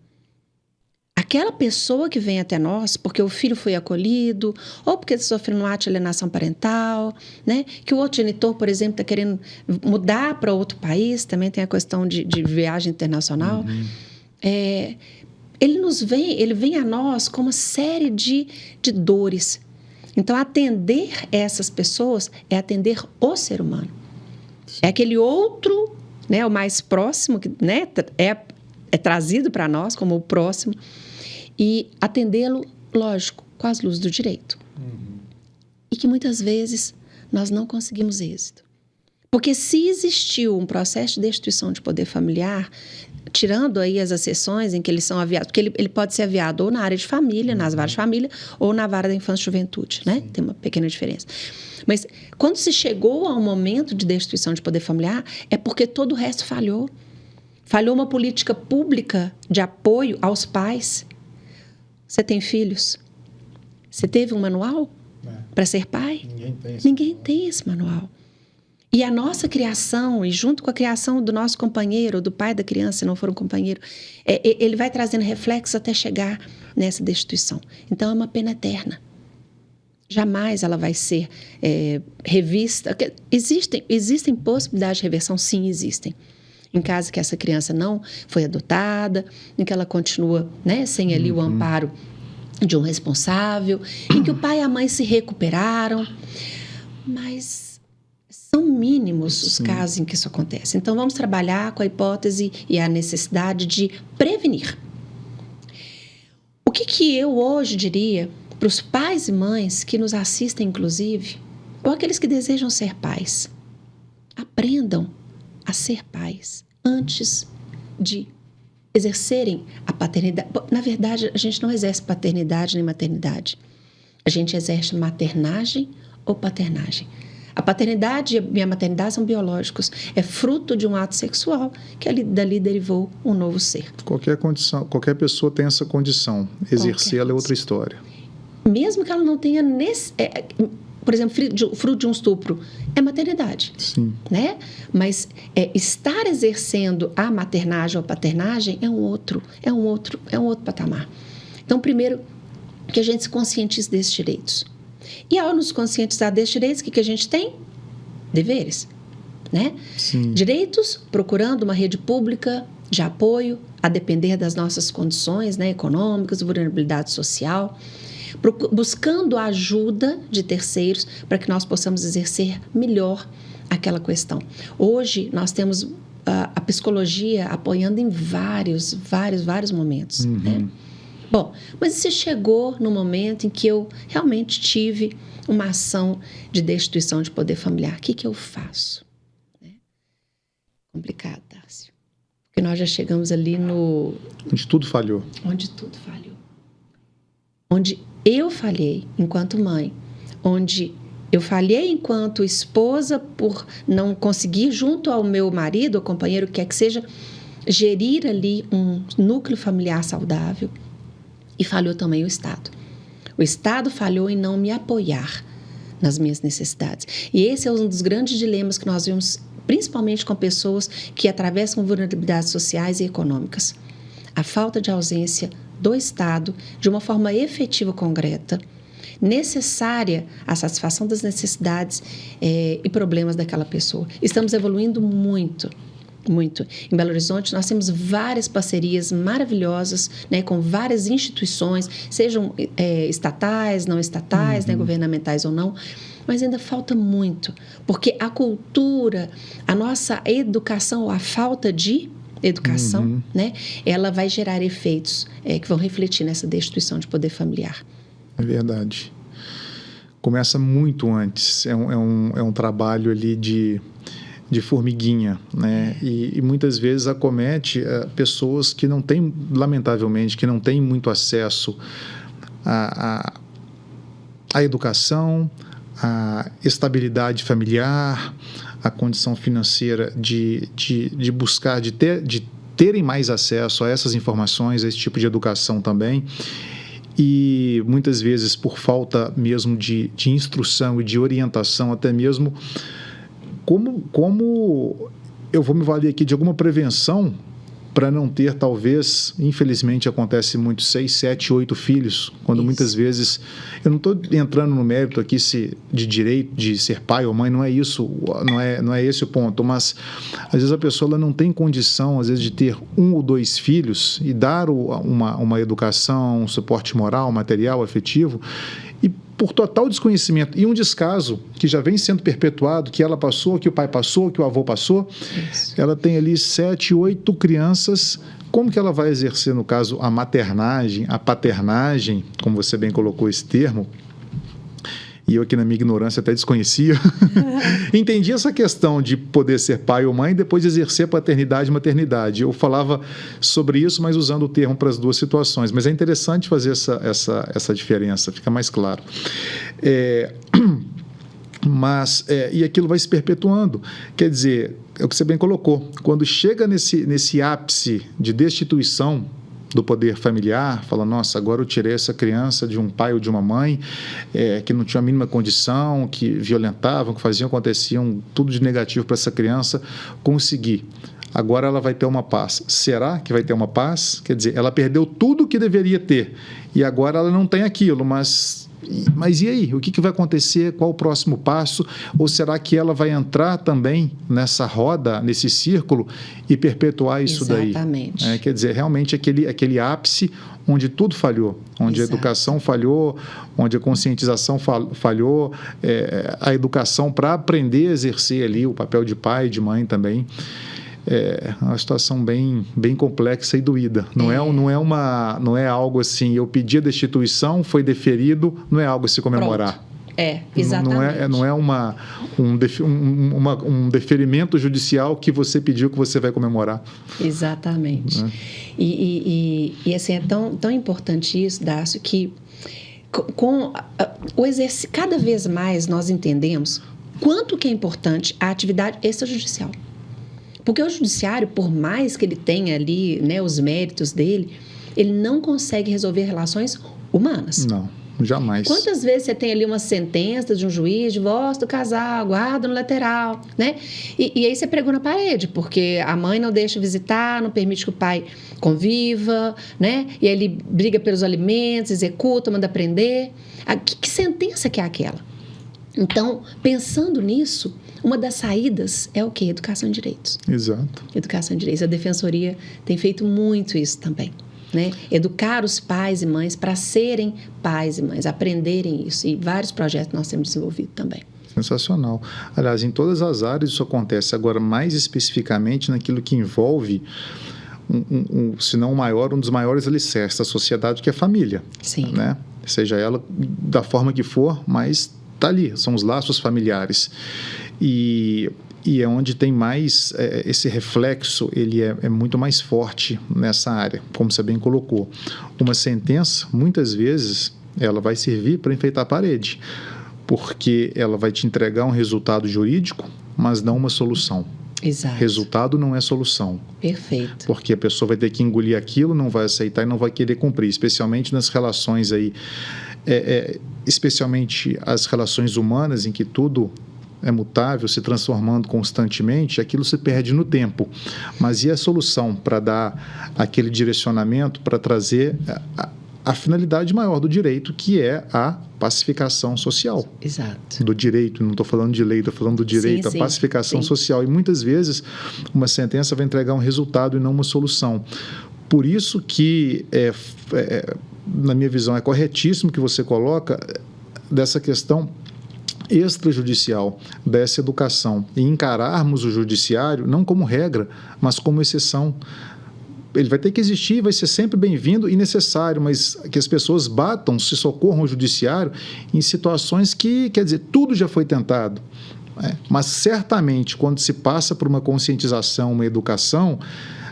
Aquela pessoa que vem até nós, porque o filho foi acolhido, ou porque sofreu um ato de alienação parental, né? Que o outro genitor, por exemplo, está querendo mudar para outro país, também tem a questão de viagem internacional. Ele vem a nós com uma série de dores. Então, atender essas pessoas é atender o ser humano. É aquele outro, né, o mais próximo, que, né, é trazido para nós como o próximo, e atendê-lo, lógico, com as luzes do direito. E que muitas vezes nós não conseguimos êxito. Porque se existiu um processo de destituição de poder familiar, tirando aí as exceções em que eles são aviados, porque ele pode ser aviado ou na área de família, nas varas de família, ou na vara da infância e juventude, né? Tem uma pequena diferença. Mas quando se chegou a um momento de destituição de poder familiar, é porque todo o resto falhou. Falhou uma política pública de apoio aos pais. Você tem filhos? Você teve um manual para ser pai? Ninguém tem esse manual. E a nossa criação, e junto com a criação do nosso companheiro, ou do pai da criança, se não for um companheiro, ele vai trazendo reflexos até chegar nessa destituição. Então, é uma pena eterna. Jamais ela vai ser revista. Existem possibilidades de reversão? Sim, existem. Em caso que essa criança não foi adotada, em que ela continua, né, sem ali o amparo de um responsável, em que o pai e a mãe se recuperaram, mas são mínimos os casos em que isso acontece. Então, vamos trabalhar com a hipótese e a necessidade de prevenir. O que eu hoje diria para os pais e mães que nos assistem, inclusive, ou aqueles que desejam ser pais? Aprendam a ser pais antes de exercerem a paternidade. Na verdade, a gente não exerce paternidade nem maternidade. A gente exerce maternagem ou paternagem. A paternidade e a maternidade são biológicos. É fruto de um ato sexual que dali derivou um novo ser. Qualquer condição, qualquer pessoa tem essa condição. Exercê-la é outra história. Mesmo que ela não tenha... por exemplo, fruto de um estupro, é maternidade. Sim. Né? Mas estar exercendo a maternagem ou a paternagem é um outro patamar. Então, primeiro, que a gente se conscientize desses direitos. E ao nos conscientizar desses direitos, o que a gente tem? Deveres. Né? Sim. Direitos, procurando uma rede pública de apoio, a depender das nossas condições, né, econômicas, vulnerabilidade social, buscando a ajuda de terceiros para que nós possamos exercer melhor aquela questão. Hoje, nós temos a psicologia apoiando em vários momentos. Né? Bom, mas se chegou no momento em que eu realmente tive uma ação de destituição de poder familiar, o que eu faço? complicado, Dácio. Porque nós já chegamos ali no... Onde tudo falhou. Onde tudo falhou. Onde eu falhei enquanto mãe. Onde eu falhei enquanto esposa por não conseguir, junto ao meu marido, ou companheiro, quer que seja, gerir ali um núcleo familiar saudável. E falhou também o Estado. O Estado falhou em não me apoiar nas minhas necessidades. E esse é um dos grandes dilemas que nós vemos, principalmente com pessoas que atravessam vulnerabilidades sociais e econômicas. A falta de ausência do Estado, de uma forma efetiva, concreta, necessária à satisfação das necessidades e problemas daquela pessoa. Estamos evoluindo muito. Muito. Em Belo Horizonte, nós temos várias parcerias maravilhosas, né, com várias instituições, sejam estatais, não estatais, né, governamentais ou não, mas ainda falta muito, porque a cultura, a nossa educação, a falta de educação, né, ela vai gerar efeitos que vão refletir nessa destituição de poder familiar. É verdade. Começa muito antes, é um trabalho ali de formiguinha, né? E muitas vezes acomete pessoas que não têm, lamentavelmente, que não têm muito acesso à educação, à estabilidade familiar, à condição financeira de buscar, de terem mais acesso a essas informações, a esse tipo de educação também. E muitas vezes por falta mesmo de instrução e de orientação, até mesmo como eu vou me valer aqui de alguma prevenção para não ter, talvez, infelizmente acontece muito, 6, 7, 8 filhos, quando muitas vezes, eu não estou entrando no mérito aqui de direito de ser pai ou mãe, não é isso, não é esse o ponto, mas às vezes a pessoa ela não tem condição, às vezes, de ter 1 ou 2 filhos e dar uma educação, um suporte moral, material, afetivo, e por total desconhecimento e um descaso que já vem sendo perpetuado, que ela passou, que o pai passou, que o avô passou, ela tem ali 7, 8 crianças. Como que ela vai exercer, no caso, a maternagem, a paternagem, como você bem colocou esse termo, e eu aqui na minha ignorância até desconhecia, entendi essa questão de poder ser pai ou mãe e depois exercer paternidade e maternidade. Eu falava sobre isso, mas usando o termo para as duas situações. Mas é interessante fazer essa diferença, fica mais claro. E aquilo vai se perpetuando. Quer dizer, é o que você bem colocou, quando chega nesse ápice de destituição do poder familiar, fala, nossa, agora eu tirei essa criança de um pai ou de uma mãe que não tinha a mínima condição, que violentavam, que aconteciam tudo de negativo para essa criança, consegui. Agora ela vai ter uma paz. Será que vai ter uma paz? Quer dizer, ela perdeu tudo o que deveria ter e agora ela não tem aquilo, mas e aí? O que vai acontecer? Qual o próximo passo? Ou será que ela vai entrar também nessa roda, nesse círculo e perpetuar isso daí? Exatamente. Quer dizer, realmente aquele ápice onde tudo falhou, onde Exato. A educação falhou, onde a conscientização falhou, a educação para aprender a exercer ali o papel de pai e de mãe também. É uma situação bem complexa e doída. Não é algo assim, eu pedi a destituição, foi deferido, não é algo a se comemorar. Pronto. Exatamente. Não é um deferimento judicial que você pediu que você vai comemorar. Exatamente. E assim, é tão importante isso, Dácio, que cada vez mais nós entendemos quanto que é importante a atividade extrajudicial. Porque o judiciário, por mais que ele tenha ali, né, os méritos dele, ele não consegue resolver relações humanas. Não, jamais. Quantas vezes você tem ali uma sentença de um juiz, divórcio do casal, guarda no lateral, né? E aí você pregou na parede, porque a mãe não deixa visitar, não permite que o pai conviva, né? E aí ele briga pelos alimentos, executa, manda prender. Que sentença que é aquela? Então, pensando nisso, uma das saídas é o quê? Educação em direitos. Exato. Educação em direitos. A Defensoria tem feito muito isso também, né? Educar os pais e mães para serem pais e mães, aprenderem isso. E vários projetos nós temos desenvolvido também. Sensacional. Aliás, em todas as áreas isso acontece. Agora, mais especificamente naquilo que envolve, se não o maior, um dos maiores alicerces da sociedade, que é a família. Sim. Né? Seja ela da forma que for, mas está ali, são os laços familiares. E E é onde tem mais, esse reflexo, ele é muito mais forte nessa área, como você bem colocou. Uma sentença, muitas vezes, ela vai servir para enfeitar a parede, porque ela vai te entregar um resultado jurídico, mas não uma solução. Exato. Resultado não é solução. Perfeito. Porque a pessoa vai ter que engolir aquilo, não vai aceitar e não vai querer cumprir, especialmente nas relações aí, especialmente as relações humanas, em que tudo é mutável, se transformando constantemente, aquilo se perde no tempo. Mas e a solução para dar aquele direcionamento, para trazer a finalidade maior do direito, que é a pacificação social. Exato. Do direito, não estou falando de lei, estou falando do direito, sim, a pacificação sim. social. E muitas vezes uma sentença vai entregar um resultado e não uma solução. Por isso que, na minha visão, é corretíssimo que você coloca dessa questão extrajudicial, dessa educação, e encararmos o judiciário não como regra, mas como exceção. Ele vai ter que existir, vai ser sempre bem-vindo e necessário, mas que as pessoas batam, se socorram ao judiciário em situações que, quer dizer, tudo já foi tentado. Mas certamente, quando se passa por uma conscientização, uma educação,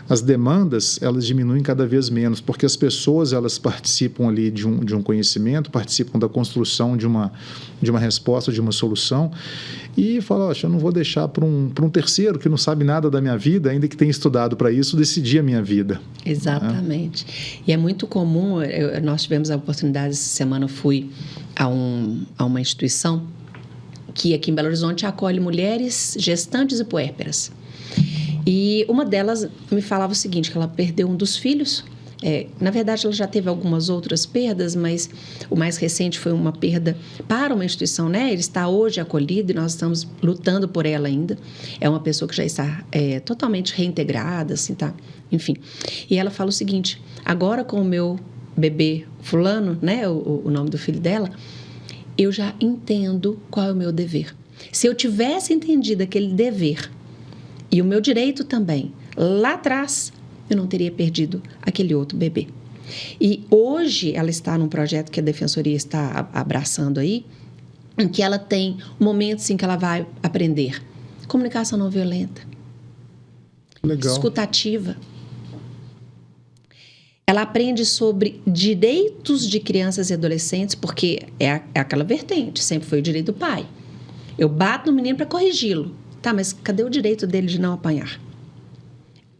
as demandas, elas diminuem cada vez menos, porque as pessoas, elas participam ali de um conhecimento, participam da construção de uma resposta, de uma solução, e falam, eu não vou deixar para um terceiro que não sabe nada da minha vida, ainda que tenha estudado para isso, decidir a minha vida. Exatamente. E é muito comum, nós tivemos a oportunidade, essa semana eu fui a uma instituição que aqui em Belo Horizonte acolhe mulheres gestantes e puérperas. E uma delas me falava o seguinte, que ela perdeu um dos filhos. Na verdade, ela já teve algumas outras perdas, mas o mais recente foi uma perda para uma instituição, né? Ele está hoje acolhido e nós estamos lutando por ela ainda. É uma pessoa que já está totalmente reintegrada, assim, tá? Enfim. E ela fala o seguinte, agora com o meu bebê fulano, né? O nome do filho dela, eu já entendo qual é o meu dever. Se eu tivesse entendido aquele dever e o meu direito também, lá atrás, eu não teria perdido aquele outro bebê. E hoje ela está num projeto que a Defensoria está abraçando aí, em que ela tem momentos em que ela vai aprender comunicação não violenta, Legal. Escutativa. Ela aprende sobre direitos de crianças e adolescentes, porque é aquela vertente, sempre foi o direito do pai. Eu bato no menino para corrigi-lo. Tá, mas cadê o direito dele de não apanhar?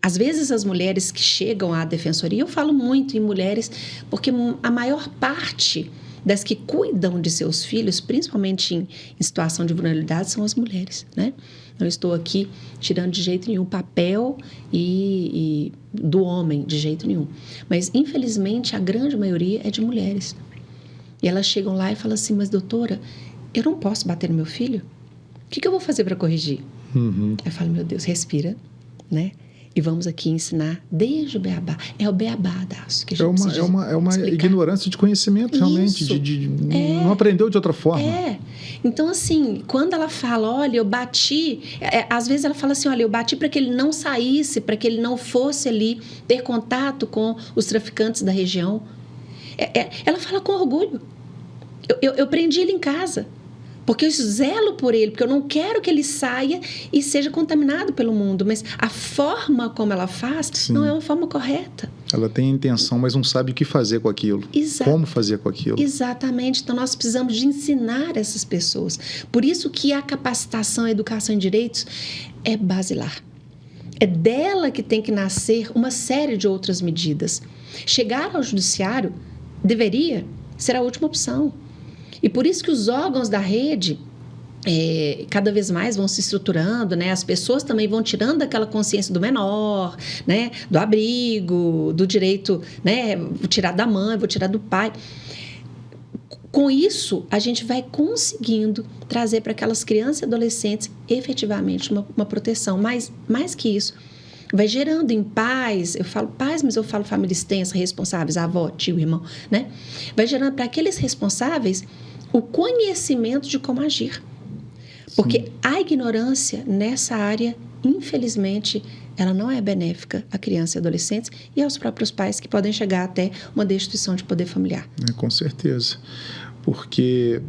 Às vezes as mulheres que chegam à defensoria, eu falo muito em mulheres, porque a maior parte das que cuidam de seus filhos, principalmente em situação de vulnerabilidade, são as mulheres, né? Não estou aqui tirando de jeito nenhum o papel e do homem, de jeito nenhum. Mas, infelizmente, a grande maioria é de mulheres. E elas chegam lá e falam assim, mas doutora, eu não posso bater no meu filho? O que eu vou fazer para corrigir? Uhum. Eu falo, meu Deus, respira, né? E vamos aqui ensinar desde o beabá. É o beabá, Dácio, que a gente precisa É uma ignorância de conhecimento, realmente. Não aprendeu de outra forma. Então, assim, quando ela fala, olha, eu bati... às vezes ela fala assim, olha, eu bati para que ele não saísse, para que ele não fosse ali ter contato com os traficantes da região. Ela fala com orgulho. Eu prendi ele em casa. Porque eu zelo por ele, porque eu não quero que ele saia e seja contaminado pelo mundo. Mas a forma como ela faz não é uma forma correta. Ela tem a intenção, mas não sabe o que fazer com aquilo. Exato. Como fazer com aquilo. Exatamente. Então, nós precisamos de ensinar essas pessoas. Por isso que a capacitação, a educação em direitos é basilar. É dela que tem que nascer uma série de outras medidas. Chegar ao judiciário deveria ser a última opção. E por isso que os órgãos da rede cada vez mais vão se estruturando, né? As pessoas também vão tirando aquela consciência do menor, né? Do abrigo, do direito, né? Vou tirar da mãe, vou tirar do pai. Com isso, a gente vai conseguindo trazer para aquelas crianças e adolescentes efetivamente uma proteção. Mas, mais que isso, vai gerando em pais, eu falo pais, mas eu falo família extensa, responsáveis, avó, tio, irmão, né? Vai gerando para aqueles responsáveis o conhecimento de como agir. Porque a ignorância nessa área, infelizmente, ela não é benéfica a crianças e adolescentes e aos próprios pais que podem chegar até uma destituição de poder familiar. Com certeza. Porque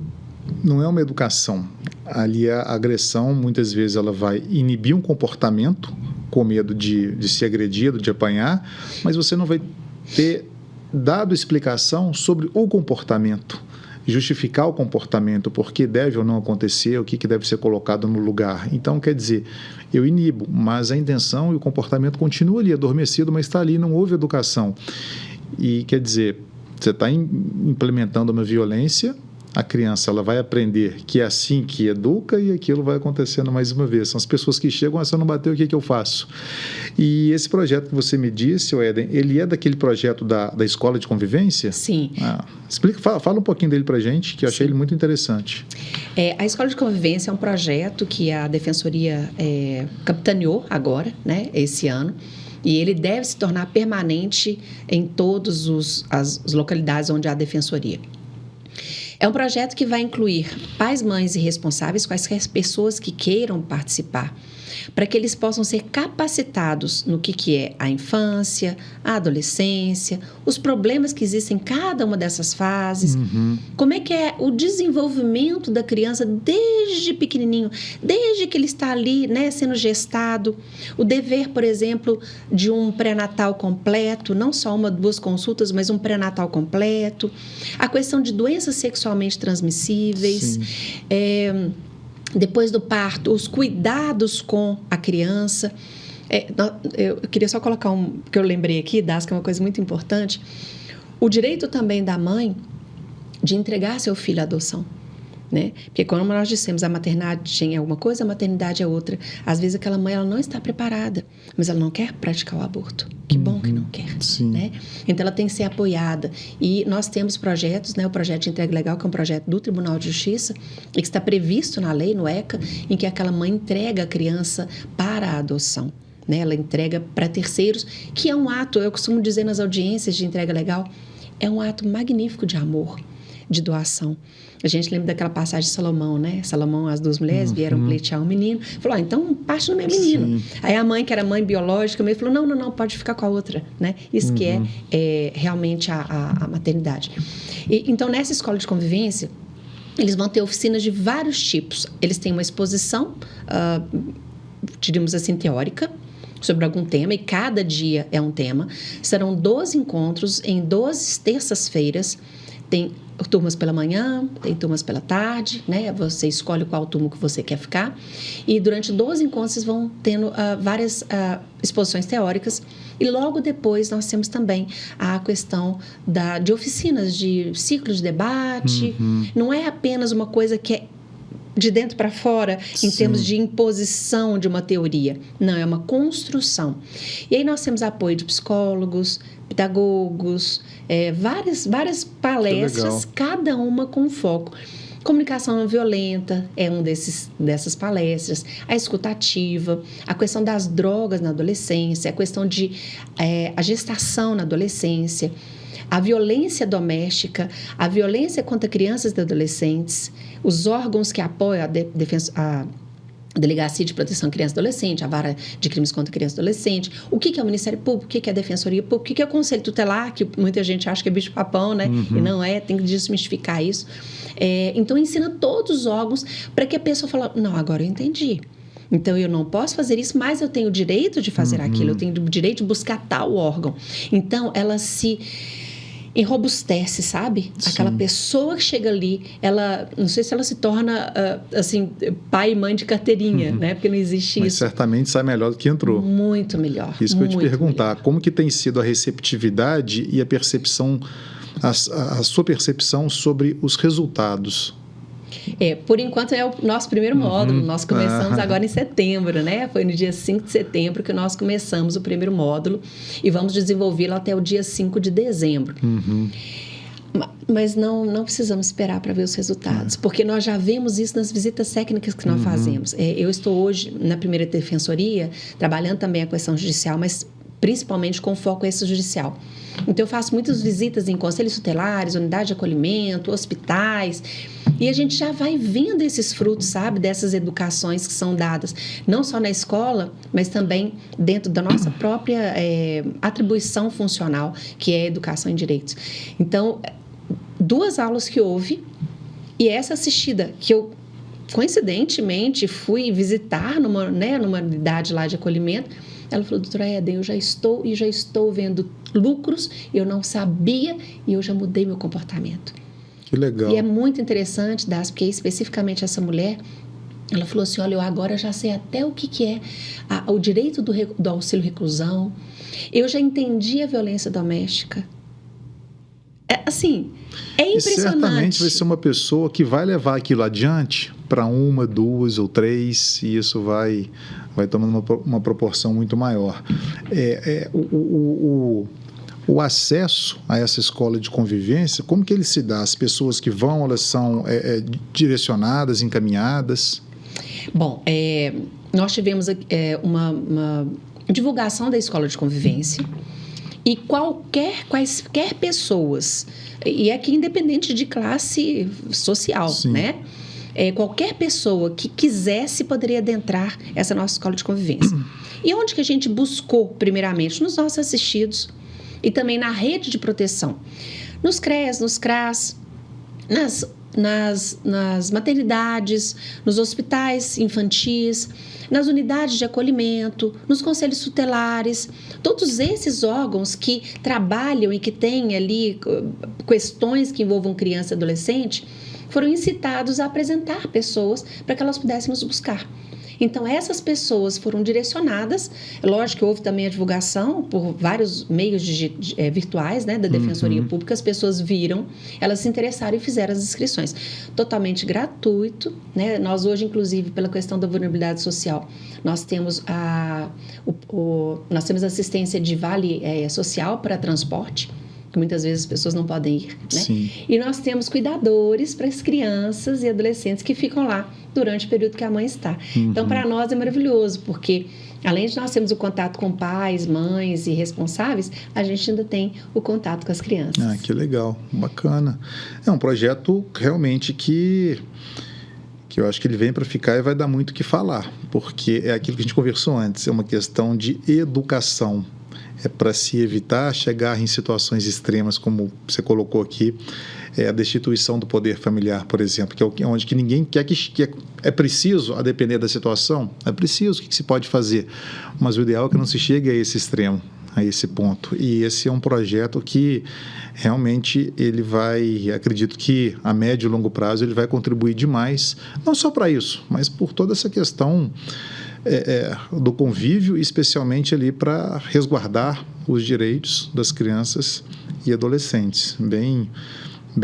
não é uma educação. Ali a agressão, muitas vezes, ela vai inibir um comportamento com medo de ser agredido, de apanhar, mas você não vai ter dado explicação sobre o comportamento, justificar o comportamento, por que deve ou não acontecer, o que deve ser colocado no lugar. Então, quer dizer, eu inibo, mas a intenção e o comportamento continua ali, adormecido, mas está ali, não houve educação. E, quer dizer, você está implementando uma violência, a criança ela vai aprender que é assim que educa e aquilo vai acontecendo mais uma vez. São as pessoas que chegam, se eu não bater, o que eu faço? E esse projeto que você me disse, Éden, ele é daquele projeto da Escola de Convivência? Sim. Fala um pouquinho dele para a gente, que eu achei ele muito interessante. A Escola de Convivência é um projeto que a Defensoria capitaneou agora, né, esse ano. E ele deve se tornar permanente em todas as localidades onde há defensoria. É um projeto que vai incluir pais, mães e responsáveis, quaisquer pessoas que queiram participar, para que eles possam ser capacitados no que é a infância, a adolescência, os problemas que existem em cada uma dessas fases, como é que é o desenvolvimento da criança desde pequenininho, desde que ele está ali, né, sendo gestado, o dever, por exemplo, de um pré-natal completo, não só uma, duas consultas, mas um pré-natal completo, a questão de doenças sexualmente transmissíveis, depois do parto, os cuidados com a criança. Eu queria só colocar que eu lembrei aqui, Das, que é uma coisa muito importante, o direito também da mãe de entregar seu filho à adoção. Né? Porque quando nós dissemos a maternidade é uma coisa, a maternidade é outra. Às vezes aquela mãe ela não está preparada, mas ela não quer praticar o aborto. Que bom que não quer. Né? Então ela tem que ser apoiada. E nós temos projetos, né? O projeto de entrega legal, que é um projeto do Tribunal de Justiça, e que está previsto na lei, no ECA, em que aquela mãe entrega a criança para a adoção. Né? Ela entrega para terceiros, que é um ato, eu costumo dizer nas audiências de entrega legal, é um ato magnífico de amor, de doação. A gente lembra daquela passagem de Salomão, né? Salomão, as duas mulheres vieram pleitear um menino. Falou, então parte no meu menino. Aí a mãe, que era mãe biológica, falou, não, pode ficar com a outra, né? Isso que é realmente a maternidade. Então, nessa escola de convivência, eles vão ter oficinas de vários tipos. Eles têm uma exposição, diríamos assim, teórica, sobre algum tema, e cada dia é um tema. Serão 12 encontros em 12 terças-feiras. Tem turmas pela manhã, tem turmas pela tarde, né? Você escolhe qual turma que você quer ficar. E durante 12 encontros, vocês vão tendo várias exposições teóricas. E logo depois, nós temos também a questão de oficinas, de ciclos de debate. Não é apenas uma coisa que é de dentro para fora, em termos de imposição de uma teoria. Não, é uma construção. E aí nós temos apoio de psicólogos, pedagogos, várias palestras, cada uma com foco. Comunicação não violenta é dessas palestras, a escutativa, a questão das drogas na adolescência, a questão de a gestação na adolescência, a violência doméstica, a violência contra crianças e adolescentes, os órgãos que apoiam a Delegacia de Proteção à Criança e Adolescente, a Vara de Crimes contra Criança e Adolescente, o que é o Ministério Público, o que é a Defensoria Pública, o que é o Conselho Tutelar, que muita gente acha que é bicho-papão, né? E não é, tem que desmistificar isso. Então, ensina todos os órgãos para que a pessoa fale, não, agora eu entendi. Então, eu não posso fazer isso, mas eu tenho o direito de fazer aquilo, eu tenho o direito de buscar tal órgão. Então, ela se enrobustece, sabe? Aquela pessoa que chega ali, ela, não sei se ela se torna, assim, pai e mãe de carteirinha, né? Porque não existe Mas isso. certamente sai melhor do que entrou. Muito melhor. Isso que eu ia te perguntar, melhor. Como que tem sido a receptividade e a percepção, a sua percepção sobre os resultados? Por enquanto é o nosso primeiro módulo, nós começamos agora em setembro, né? Foi no dia 5 de setembro que nós começamos o primeiro módulo e vamos desenvolvê-lo até o dia 5 de dezembro. Mas não precisamos esperar para ver os resultados, porque nós já vemos isso nas visitas técnicas que nós fazemos. Eu estou hoje na primeira defensoria, trabalhando também a questão judicial, mas principalmente com foco extrajudicial. Então, eu faço muitas visitas em conselhos tutelares, unidade de acolhimento, hospitais, e a gente já vai vendo esses frutos, sabe, dessas educações que são dadas, não só na escola, mas também dentro da nossa própria atribuição funcional, que é a educação em direitos. Então, 2 aulas que houve, E essa assistida, que eu, coincidentemente, fui visitar numa unidade lá de acolhimento, ela falou: doutora Eden, eu já estou vendo lucros, eu não sabia e eu já mudei meu comportamento. Que legal. E é muito interessante, Das, porque especificamente essa mulher, ela falou assim: olha, eu agora já sei até o que é o direito do auxílio reclusão, eu já entendi a violência doméstica. Assim, é impressionante. E certamente vai ser uma pessoa que vai levar aquilo adiante para 1, 2 ou 3, e isso vai tomando uma proporção muito maior. O acesso a essa escola de convivência, como que ele se dá? As pessoas que vão, elas são direcionadas, encaminhadas? Bom, nós tivemos uma divulgação da escola de convivência e quaisquer pessoas, e aqui independente de classe social, Sim. né? Qualquer pessoa que quisesse poderia adentrar essa nossa escola de convivência. E onde que a gente buscou, primeiramente? Nos nossos assistidos e também na rede de proteção. Nos CREAS, nos CRAS, nas maternidades, nos hospitais infantis, nas unidades de acolhimento, nos conselhos tutelares, todos esses órgãos que trabalham e que têm ali questões que envolvam criança e adolescente, foram incitados a apresentar pessoas para que elas pudéssemos buscar. Então, essas pessoas foram direcionadas, lógico que houve também a divulgação por vários meios virtuais, né, da Defensoria Pública, as pessoas viram, elas se interessaram e fizeram as inscrições. Totalmente gratuito, né? Nós hoje, inclusive, pela questão da vulnerabilidade social, nós temos assistência de vale social para transporte, que muitas vezes as pessoas não podem ir, né? Sim. E nós temos cuidadores para as crianças e adolescentes que ficam lá durante o período que a mãe está. Então, para nós é maravilhoso, porque além de nós termos o contato com pais, mães e responsáveis, a gente ainda tem o contato com as crianças. Ah, que legal, bacana. É um projeto realmente que eu acho que ele vem para ficar e vai dar muito o que falar, porque é aquilo que a gente conversou antes, é uma questão de educação. É para se evitar chegar em situações extremas, como você colocou aqui, a destituição do poder familiar, por exemplo, que é onde que ninguém quer que é preciso, a depender da situação, é preciso, o que se pode fazer? Mas o ideal é que não se chegue a esse extremo, a esse ponto. E esse é um projeto que realmente ele vai, acredito que a médio e longo prazo, ele vai contribuir demais, não só para isso, mas por toda essa questão do convívio, especialmente ali para resguardar os direitos das crianças e adolescentes. Bem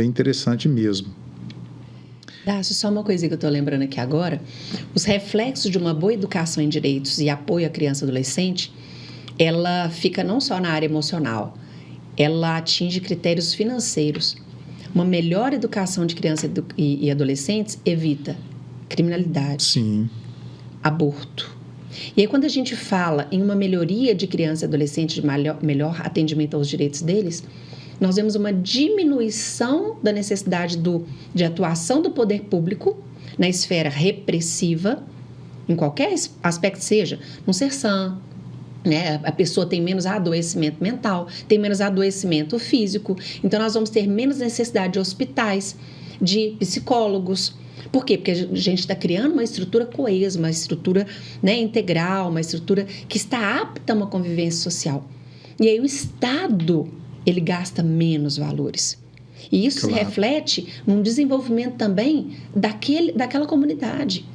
interessante mesmo. Dácio, só uma coisa que eu estou lembrando aqui agora. Os reflexos de uma boa educação em direitos e apoio à criança e adolescente, ela fica não só na área emocional, ela atinge critérios financeiros. Uma melhor educação de crianças e adolescentes evita criminalidade. Sim. Aborto. E aí, quando a gente fala em uma melhoria de criança e adolescente, de melhor atendimento aos direitos deles, nós vemos uma diminuição da necessidade de atuação do poder público na esfera repressiva, em qualquer aspecto seja, no ser sã, né? A pessoa tem menos adoecimento mental, tem menos adoecimento físico, então nós vamos ter menos necessidade de hospitais, de psicólogos. Por quê? Porque a gente está criando uma estrutura coesa, uma estrutura, né, integral, uma estrutura que está apta a uma convivência social. E aí o Estado, ele gasta menos valores. E isso se reflete num desenvolvimento também daquela comunidade.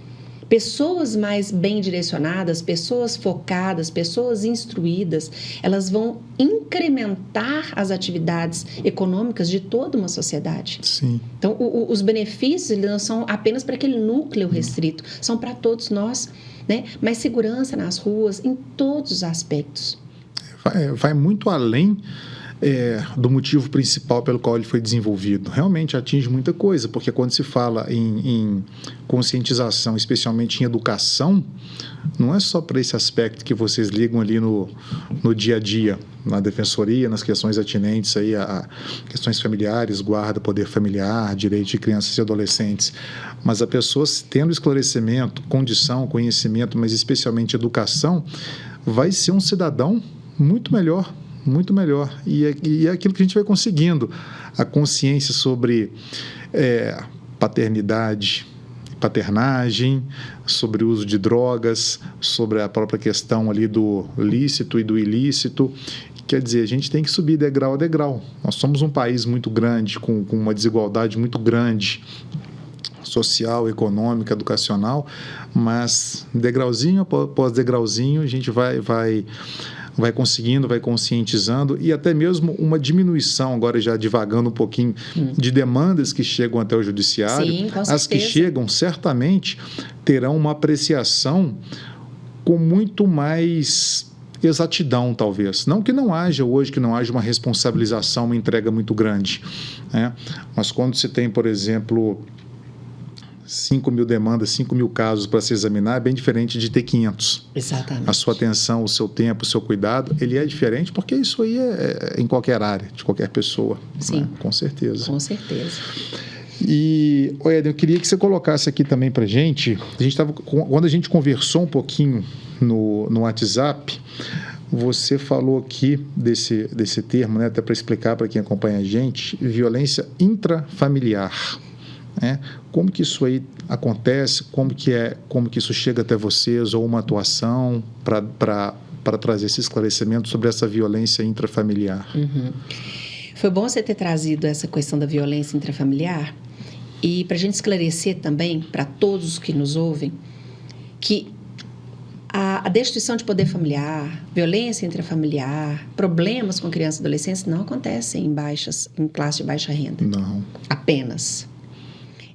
Pessoas mais bem direcionadas, pessoas focadas, pessoas instruídas, elas vão incrementar as atividades econômicas de toda uma sociedade. Sim. Então, os benefícios eles não são apenas para aquele núcleo restrito, são para todos nós, né? Mais segurança nas ruas, em todos os aspectos. Vai muito além do motivo principal pelo qual ele foi desenvolvido. Realmente atinge muita coisa, porque quando se fala em conscientização, especialmente em educação, não é só para esse aspecto que vocês ligam ali no dia a dia, na defensoria, nas questões atinentes aí a questões familiares, guarda, poder familiar, direito de crianças e adolescentes, mas a pessoa tendo esclarecimento, condição, conhecimento, mas especialmente educação, vai ser um cidadão muito melhor. Muito melhor. E é aquilo que a gente vai conseguindo, a consciência sobre paternidade, paternagem, sobre o uso de drogas, sobre a própria questão ali do lícito e do ilícito. Quer dizer, a gente tem que subir degrau a degrau. Nós somos um país muito grande, com uma desigualdade muito grande, social, econômica, educacional, mas degrauzinho após degrauzinho a gente vai conseguindo, vai conscientizando, e até mesmo uma diminuição, agora já divagando um pouquinho, de demandas que chegam até o judiciário. Sim, com as que certeza. chegam certamente terão uma apreciação com muito mais exatidão, talvez. Não que não haja hoje, que não haja uma responsabilização, uma entrega muito grande, né? Mas quando se tem, por exemplo, 5.000 demandas, 5.000 casos para se examinar, é bem diferente de ter 500. Exatamente. A sua atenção, o seu tempo, o seu cuidado, ele é diferente, porque isso aí é em qualquer área, de qualquer pessoa. Sim. Né? Com certeza. Com certeza. E, Éden, eu queria que você colocasse aqui também para a gente, quando a gente conversou um pouquinho no WhatsApp, você falou aqui desse termo, né, até para explicar para quem acompanha a gente, violência intrafamiliar. Né? Como que isso aí acontece? Como que isso chega até vocês? Ou uma atuação para trazer esse esclarecimento sobre essa violência intrafamiliar? Uhum. Foi bom você ter trazido essa questão da violência intrafamiliar, e para a gente esclarecer também para todos que nos ouvem que a destituição de poder familiar, violência intrafamiliar, problemas com crianças e adolescentes não acontecem em classe de baixa renda. Não. Apenas.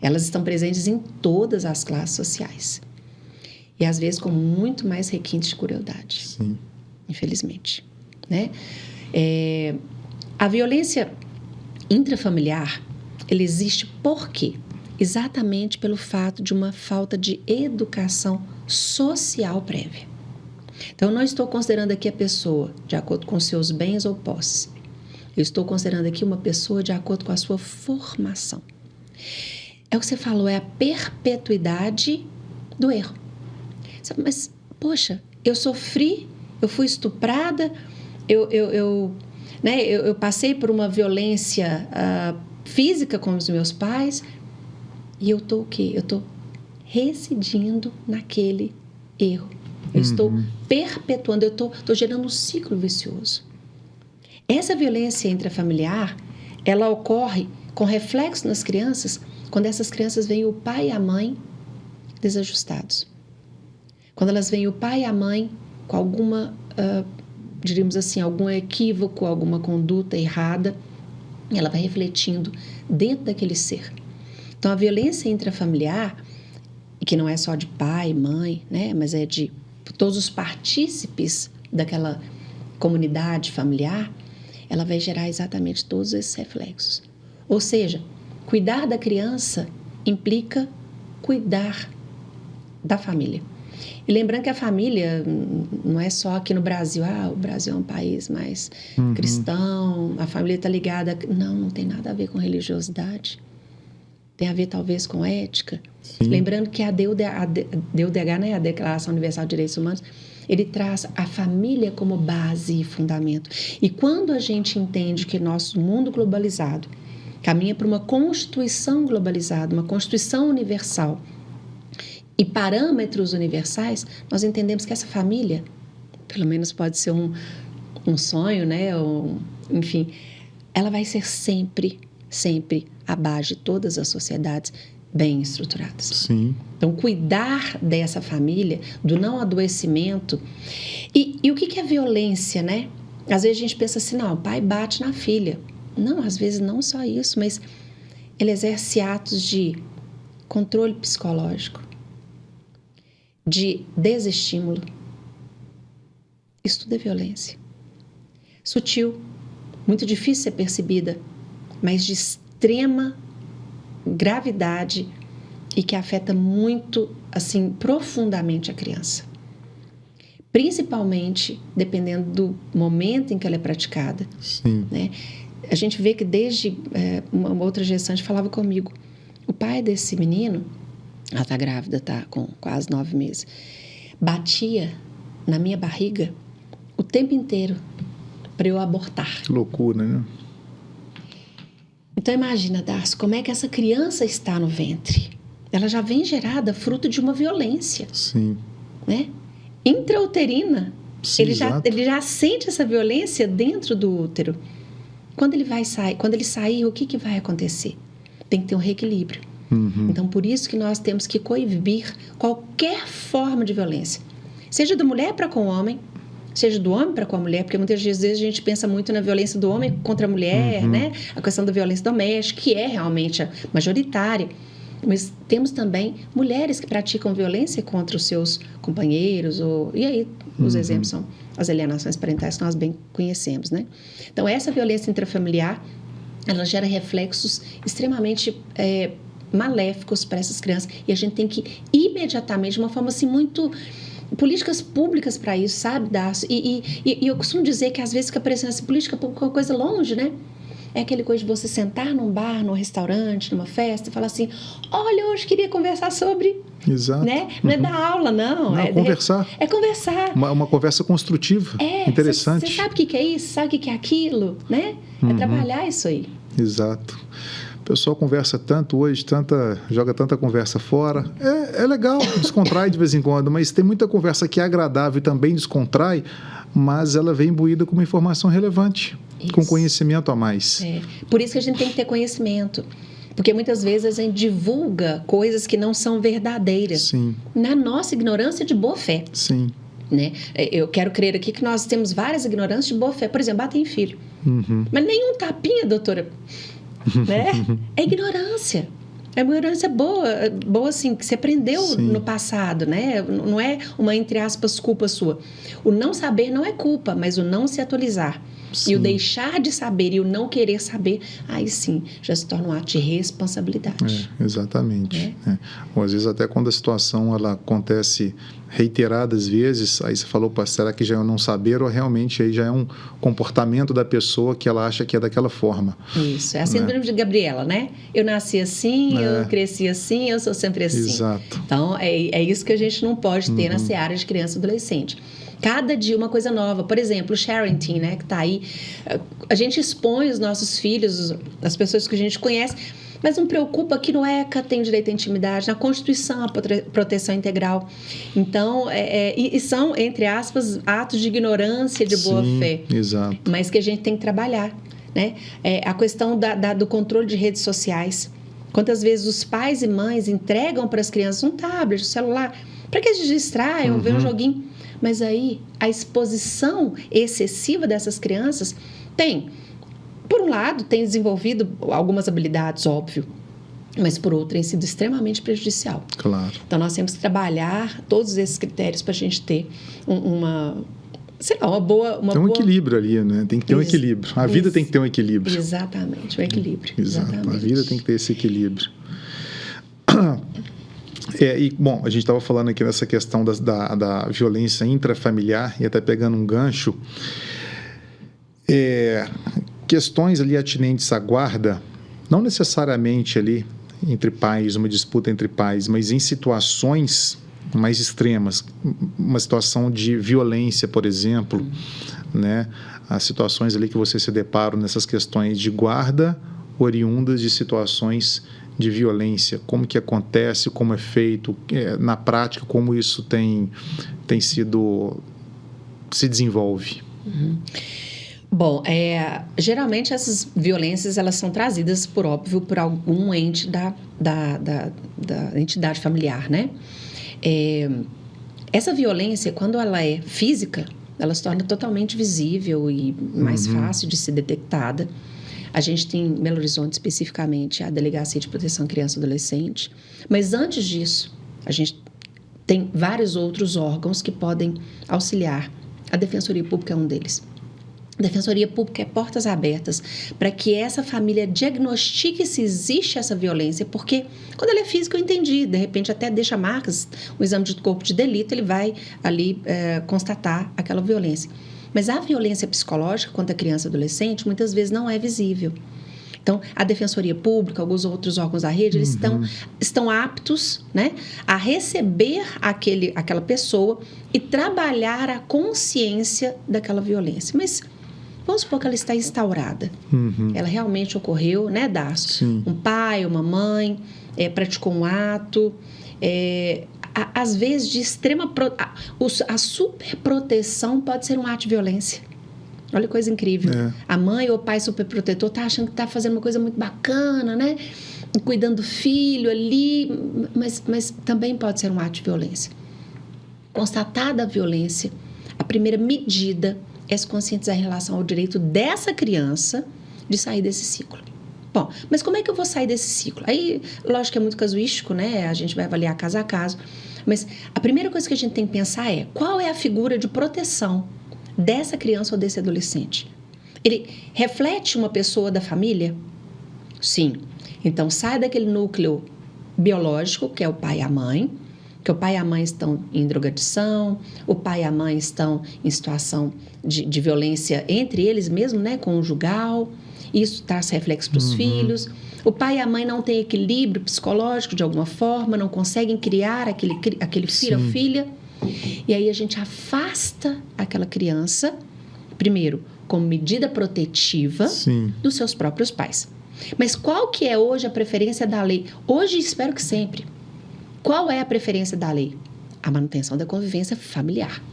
Elas estão presentes em todas as classes sociais. E, às vezes, com muito mais requintes de crueldade. Sim. Infelizmente. Né? A violência intrafamiliar, ela existe por quê? Exatamente pelo fato de uma falta de educação social prévia. Então, eu não estou considerando aqui a pessoa de acordo com seus bens ou posses. Eu estou considerando aqui uma pessoa de acordo com a sua formação. É o que você falou, é a perpetuidade do erro. Mas, poxa, eu sofri, eu fui estuprada, eu passei por uma violência física com os meus pais, e eu estou o quê? Eu estou residindo naquele erro. Eu estou perpetuando, eu estou gerando um ciclo vicioso. Essa violência intrafamiliar, ela ocorre com reflexo nas crianças, quando essas crianças veem o pai e a mãe desajustados. Quando elas veem o pai e a mãe com alguma, diríamos assim, algum equívoco, alguma conduta errada, ela vai refletindo dentro daquele ser. Então, a violência intrafamiliar, que não é só de pai, mãe, né, mas é de todos os partícipes daquela comunidade familiar, ela vai gerar exatamente todos esses reflexos. Ou seja, cuidar da criança implica cuidar da família. E lembrando que a família não é só aqui no Brasil. O Brasil é um país mais cristão, a família está ligada... Não tem nada a ver com religiosidade. Tem a ver, talvez, com ética. Sim. Lembrando que a DUDH, né, a Declaração Universal de Direitos Humanos, ele traz a família como base e fundamento. E quando a gente entende que nosso mundo globalizado caminha para uma constituição globalizada, uma constituição universal e parâmetros universais, nós entendemos que essa família, pelo menos pode ser um sonho, né? Enfim, ela vai ser sempre a base de todas as sociedades bem estruturadas. Sim. Então, cuidar dessa família, do não adoecimento. E o que é violência, né? Às vezes a gente pensa assim, não, o pai bate na filha. Não, às vezes não só isso, mas ele exerce atos de controle psicológico, de desestímulo. Isso tudo é violência. Sutil, muito difícil de ser percebida, mas de extrema gravidade e que afeta muito, assim, profundamente a criança. Principalmente dependendo do momento em que ela é praticada. Sim. Né? A gente vê que desde uma outra gestante falava comigo, o pai desse menino, ela está grávida, está com quase 9 meses, batia na minha barriga o tempo inteiro para eu abortar. Que loucura, né? Então, imagina, Darcio, como é que essa criança está no ventre? Ela já vem gerada fruto de uma violência. Sim. Né? Intrauterina. Sim, ele já sente essa violência dentro do útero. Quando ele sair, o que vai acontecer? Tem que ter um reequilíbrio. Então, por isso que nós temos que coibir qualquer forma de violência. Seja da mulher para com o homem, seja do homem para com a mulher, porque muitas vezes a gente pensa muito na violência do homem contra a mulher, né? A questão da violência doméstica, que é realmente a majoritária. Mas temos também mulheres que praticam violência contra os seus companheiros. E aí, os exemplos são as alienações parentais que nós bem conhecemos, né? Então, essa violência intrafamiliar, ela gera reflexos extremamente maléficos para essas crianças. E a gente tem que, imediatamente, de uma forma assim, muito... políticas públicas para isso, sabe, Darcio? E eu costumo dizer que, às vezes, fica parecendo assim, política pública é uma coisa longe, né? É aquele coisa de você sentar num bar, num restaurante, numa festa e falar assim, olha, hoje queria conversar sobre... Exato. Né? Não é dar aula, não. Não, conversar. É conversar. Uma conversa construtiva, interessante. Você sabe o que é isso? Sabe o que é aquilo? Né? É trabalhar isso aí. Exato. O pessoal conversa tanto hoje, joga tanta conversa fora. É legal, descontrai de vez em quando, mas tem muita conversa que é agradável e também descontrai, mas ela vem imbuída com uma informação relevante, com conhecimento a mais. Por isso que a gente tem que ter conhecimento. Porque muitas vezes a gente divulga coisas que não são verdadeiras. Sim. Na nossa ignorância de boa fé. Sim. Né? Eu quero crer aqui que nós temos várias ignorâncias de boa fé. Por exemplo, bater em filho. Mas nenhum tapinha, doutora... Né? É ignorância. É uma ignorância boa assim, que você aprendeu no passado, né? Não é uma, entre aspas, culpa sua. O não saber não é culpa, mas o não se atualizar. Sim. E o deixar de saber e o não querer saber, aí sim, já se torna um ato de responsabilidade. Exatamente. Ou às vezes até quando a situação ela acontece reiteradas vezes, aí você falou, será que já é um não saber ou realmente aí já é um comportamento da pessoa que ela acha que é daquela forma? Isso, é a síndrome de Gabriela, né? Eu nasci assim, eu cresci assim, eu sou sempre assim. Exato. Então, é isso que a gente não pode ter na seara de criança e adolescente. Cada dia uma coisa nova. Por exemplo, o parenting, né, que está aí. A gente expõe os nossos filhos, as pessoas que a gente conhece, mas não preocupa que no ECA tem direito à intimidade, na Constituição a proteção integral. Então, e são, entre aspas, atos de ignorância, de boa fé. Exato. Mas que a gente tem que trabalhar, né? A questão do controle de redes sociais. Quantas vezes os pais e mães entregam para as crianças um tablet, um celular, para que eles se distraiam, vejam um joguinho. Mas aí, a exposição excessiva dessas crianças por um lado, tem desenvolvido algumas habilidades, óbvio, mas por outro, tem sido extremamente prejudicial. Claro. Então, nós temos que trabalhar todos esses critérios para a gente ter uma boa... Tem um equilíbrio ali, né? Tem que ter um equilíbrio. A vida tem que ter um equilíbrio. Exatamente, um equilíbrio. Exato. Exatamente. A vida tem que ter esse equilíbrio. Bom, a gente estava falando aqui nessa questão da violência intrafamiliar e até pegando um gancho. Questões ali atinentes à guarda, não necessariamente ali entre pais, uma disputa entre pais, mas em situações mais extremas, uma situação de violência, por exemplo, né? As situações ali que você se depara nessas questões de guarda oriundas de situações de violência, como que acontece, como é feito, na prática, como isso tem se desenvolve. Bom, geralmente essas violências elas são trazidas, por óbvio, por algum ente da entidade familiar, né? Essa violência, quando ela é física, ela se torna totalmente visível e mais fácil de ser detectada. A gente tem, em Belo Horizonte, especificamente, a Delegacia de Proteção à Criança e Adolescente. Mas antes disso, a gente tem vários outros órgãos que podem auxiliar. A Defensoria Pública é um deles. A Defensoria Pública é portas abertas para que essa família diagnostique se existe essa violência, porque quando ela é física, eu entendi, de repente até deixa marcas, o exame de corpo de delito, ele vai ali constatar aquela violência. Mas a violência psicológica contra a criança e adolescente, muitas vezes não é visível. Então, a Defensoria Pública, alguns outros órgãos da rede, eles estão aptos, né, a receber aquela pessoa e trabalhar a consciência daquela violência. Mas Vamos supor que ela está instaurada. Ela realmente ocorreu, né, Darcio? Sim. Um pai, uma mãe praticou um ato, às vezes de extrema... A superproteção pode ser um ato de violência. Olha que coisa incrível. A mãe ou o pai superprotetor está achando que está fazendo uma coisa muito bacana, né? Cuidando do filho ali, mas também pode ser um ato de violência. Constatada a violência, a primeira medida é se conscientizar em relação ao direito dessa criança de sair desse ciclo. Bom, mas como é que eu vou sair desse ciclo? Aí, lógico que é muito casuístico, né? A gente vai avaliar caso a caso. Mas a primeira coisa que a gente tem que pensar é qual é a figura de proteção dessa criança ou desse adolescente. Ele reflete uma pessoa da família? Sim. Então, sai daquele núcleo biológico, que é o pai e a mãe, que o pai e a mãe estão em drogadição, o pai e a mãe estão em situação de violência entre eles mesmo, né, conjugal. Isso traz reflexo para os filhos. O pai e a mãe não têm equilíbrio psicológico de alguma forma, não conseguem criar aquele filho ou filha. E aí a gente afasta aquela criança, primeiro, como medida protetiva dos seus próprios pais. Mas qual que é hoje a preferência da lei? Hoje, espero que sempre. Qual é a preferência da lei? A manutenção da convivência familiar.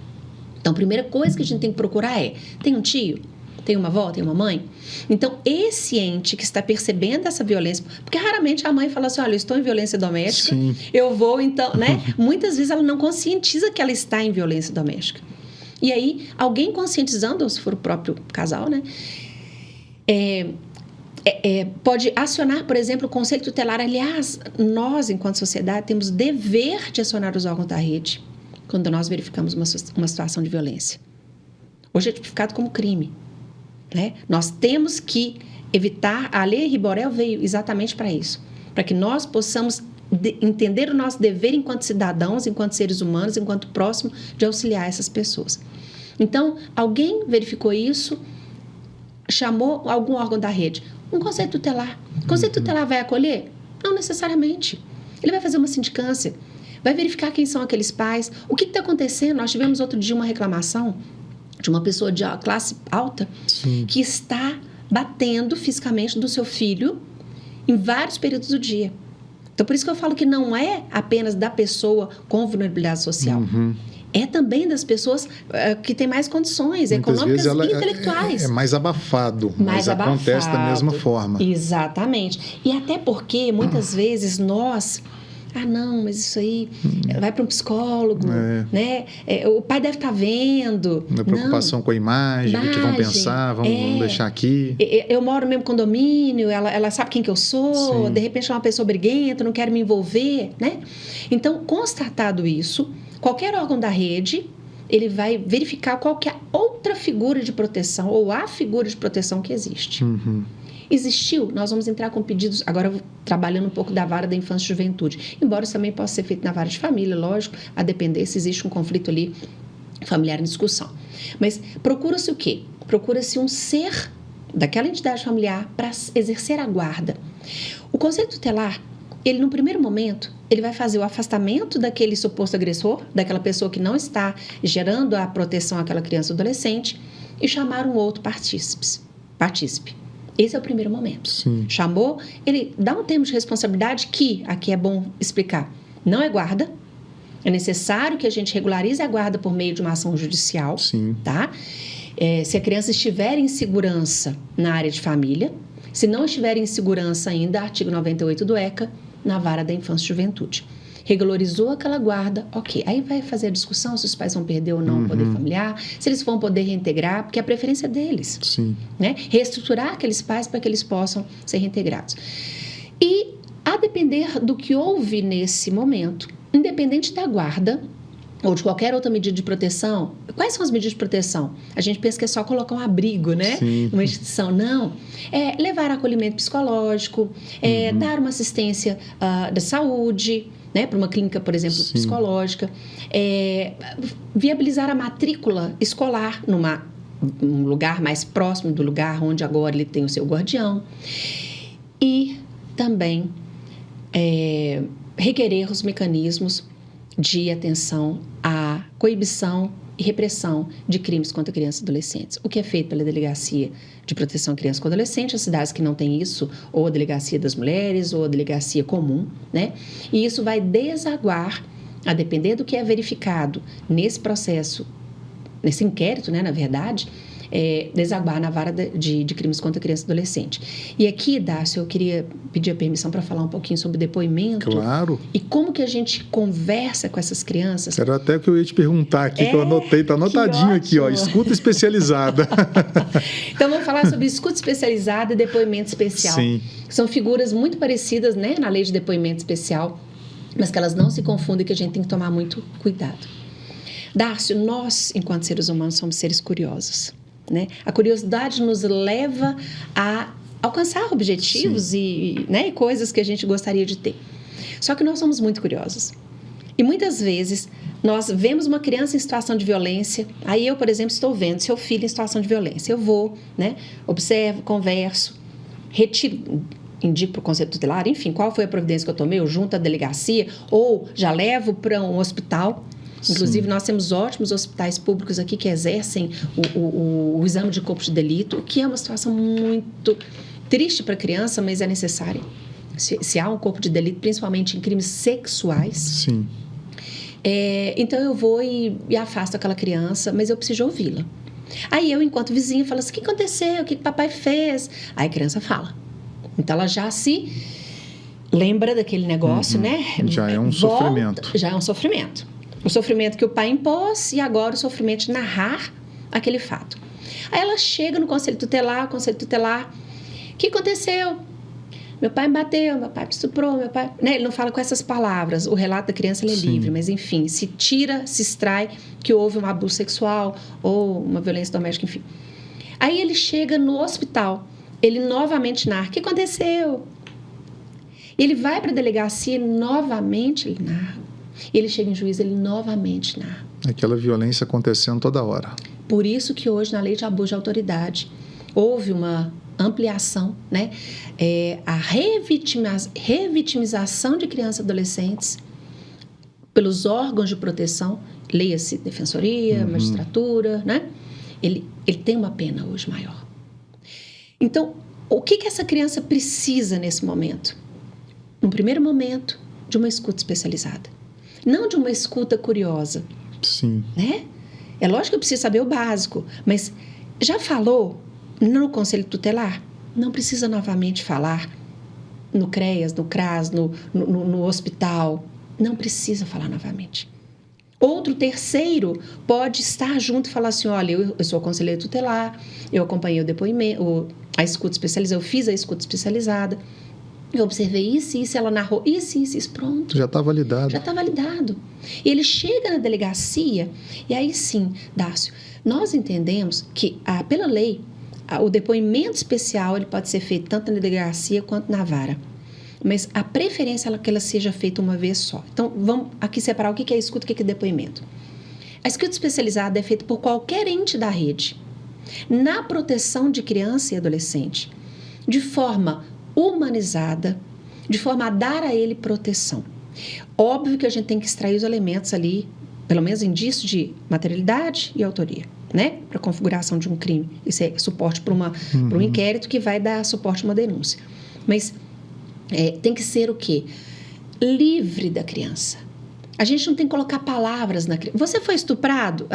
Então, a primeira coisa que a gente tem que procurar é: tem um tio? Tem uma avó? Tem uma mãe? Então, esse ente que está percebendo essa violência... Porque raramente a mãe fala assim, olha, eu estou em violência doméstica, eu vou então... né? Muitas vezes ela não conscientiza que ela está em violência doméstica. E aí, alguém conscientizando, ou se for o próprio casal, né? Pode acionar, por exemplo, o conselho tutelar. Aliás, nós, enquanto sociedade, temos dever de acionar os órgãos da rede quando nós verificamos uma situação de violência. Hoje é tipificado como crime, né? Nós temos que evitar... A Lei Henri Borel veio exatamente para isso, para que nós possamos entender o nosso dever enquanto cidadãos, enquanto seres humanos, enquanto próximo, de auxiliar essas pessoas. Então, alguém verificou isso, chamou algum órgão da rede, um conselho tutelar. O conselho tutelar vai acolher? Não necessariamente. Ele vai fazer uma sindicância, vai verificar quem são aqueles pais, o que está acontecendo. Nós tivemos outro dia uma reclamação de uma pessoa de classe alta que está batendo fisicamente do seu filho em vários períodos do dia. Então, por isso que eu falo que não é apenas da pessoa com vulnerabilidade social. É também das pessoas que têm mais condições econômicas e intelectuais. É mais abafado, mas acontece da mesma forma. Exatamente. E até porque, muitas vezes, nós... Ah, não, mas isso aí vai para um psicólogo, né? O pai deve estar vendo. Uma preocupação com a imagem, o que vão pensar, vamos deixar aqui. Eu moro no mesmo condomínio, ela sabe quem que eu sou, de repente é uma pessoa briguenta, não quero me envolver, né? Então, constatado isso, qualquer órgão da rede, ele vai verificar qual que é a outra figura de proteção ou a figura de proteção que existe. Existiu, nós vamos entrar com pedidos, agora trabalhando um pouco da vara da infância e juventude, embora isso também possa ser feito na vara de família, lógico, a depender se existe um conflito ali familiar em discussão. Mas procura-se o quê? Procura-se um ser daquela entidade familiar para exercer a guarda. O conselho tutelar, ele no primeiro momento, ele vai fazer o afastamento daquele suposto agressor, daquela pessoa que não está gerando a proteção àquela criança ou adolescente, e chamar um outro partícipe. Esse é o primeiro momento. Chamou, ele dá um termo de responsabilidade que, aqui é bom explicar, não é guarda. É necessário que a gente regularize a guarda por meio de uma ação judicial. Tá? Se a criança estiver em segurança na área de família, se não estiver em segurança ainda, artigo 98 do ECA, na vara da infância e juventude. Regularizou aquela guarda, ok. Aí vai fazer a discussão se os pais vão perder ou não o poder familiar, se eles vão poder reintegrar, porque é a preferência deles. Né? Reestruturar aqueles pais para que eles possam ser reintegrados. E, a depender do que houve nesse momento, independente da guarda ou de qualquer outra medida de proteção, quais são as medidas de proteção? A gente pensa que é só colocar um abrigo, né? Uma instituição. Não. É levar acolhimento psicológico, dar uma assistência da saúde, né, para uma clínica, por exemplo, psicológica, viabilizar a matrícula escolar num lugar mais próximo do lugar onde agora ele tem o seu guardião, e também requerer os mecanismos de atenção à coibição e repressão de crimes contra crianças e adolescentes. O que é feito pela Delegacia de Proteção à Criança e Adolescente, as cidades que não têm isso, ou a Delegacia das Mulheres, ou a Delegacia Comum, né? E isso vai desaguar, a depender do que é verificado nesse processo, nesse inquérito, né, na verdade, desaguar na vara de crimes contra criança e adolescente. E aqui, Dácio, eu queria pedir a permissão para falar um pouquinho sobre depoimento. Claro. E como que a gente conversa com essas crianças. Era até o que eu ia te perguntar aqui, que eu anotei, está anotadinho aqui, ó, escuta especializada. Então, vamos falar sobre escuta especializada e depoimento especial. Sim. São figuras muito parecidas, né, na lei de depoimento especial, mas que elas não se confundem, que a gente tem que tomar muito cuidado. Dácio, nós, enquanto seres humanos, somos seres curiosos. Né? A curiosidade nos leva a alcançar objetivos e coisas que a gente gostaria de ter. Só que nós somos muito curiosos. E muitas vezes nós vemos uma criança em situação de violência, aí eu, por exemplo, estou vendo seu filho em situação de violência. Eu vou, né, observo, converso, retiro, indico para o conselho tutelar, enfim, qual foi a providência que eu tomei, eu junto à delegacia ou já levo para um hospital. Inclusive, nós temos ótimos hospitais públicos aqui que exercem o exame de corpo de delito, o que é uma situação muito triste para a criança, mas é necessária. Se há um corpo de delito, principalmente em crimes sexuais. Sim. Então, eu vou e afasto aquela criança, mas eu preciso ouvi-la. Aí eu, enquanto vizinha, falo assim, o que aconteceu? O que papai fez? Aí a criança fala. Então, ela já se lembra daquele negócio, né? Já é um sofrimento. Já é um sofrimento. O sofrimento que o pai impôs e agora o sofrimento de narrar aquele fato. Aí ela chega no conselho tutelar, o que aconteceu? Meu pai me bateu, meu pai me estuprou, meu pai... Né? Ele não fala com essas palavras, o relato da criança ele é livre, mas enfim, se extrai que houve um abuso sexual ou uma violência doméstica, enfim. Aí ele chega no hospital, ele novamente narra, o que aconteceu? Ele vai para a delegacia, novamente ele narra. E ele chega em juízo, ele novamente narra. Aquela violência acontecendo toda hora. Por isso que hoje, na lei de abuso de autoridade, houve uma ampliação, né? A revitimização de crianças e adolescentes pelos órgãos de proteção, leia-se defensoria, magistratura, né? Ele tem uma pena hoje maior. Então, o que essa criança precisa nesse momento? No primeiro momento, de uma escuta especializada. Não de uma escuta curiosa. Sim. Né? É lógico que eu preciso saber o básico, mas já falou no conselho tutelar? Não precisa novamente falar no CREAS, no CRAS, no hospital. Não precisa falar novamente. Outro terceiro pode estar junto e falar assim, olha, eu sou conselheiro tutelar, eu acompanhei o depoimento, a escuta especializada, eu fiz a escuta especializada. Eu observei isso, ela narrou isso, pronto. Já está validado. Já está validado. E ele chega na delegacia, e aí sim, Dácio, nós entendemos que, pela lei, o depoimento especial ele pode ser feito tanto na delegacia quanto na vara. Mas a preferência é que ela seja feita uma vez só. Então, vamos aqui separar o que é escuta e o que é depoimento. A escuta especializada é feita por qualquer ente da rede, na proteção de criança e adolescente, de forma humanizada, de forma a dar a ele proteção. Óbvio que a gente tem que extrair os elementos ali, pelo menos indício de materialidade e autoria, né? Para a configuração de um crime. Isso é suporte para um inquérito que vai dar suporte a uma denúncia. Mas tem que ser o quê? Livre da criança. A gente não tem que colocar palavras na criança. Você foi estuprado?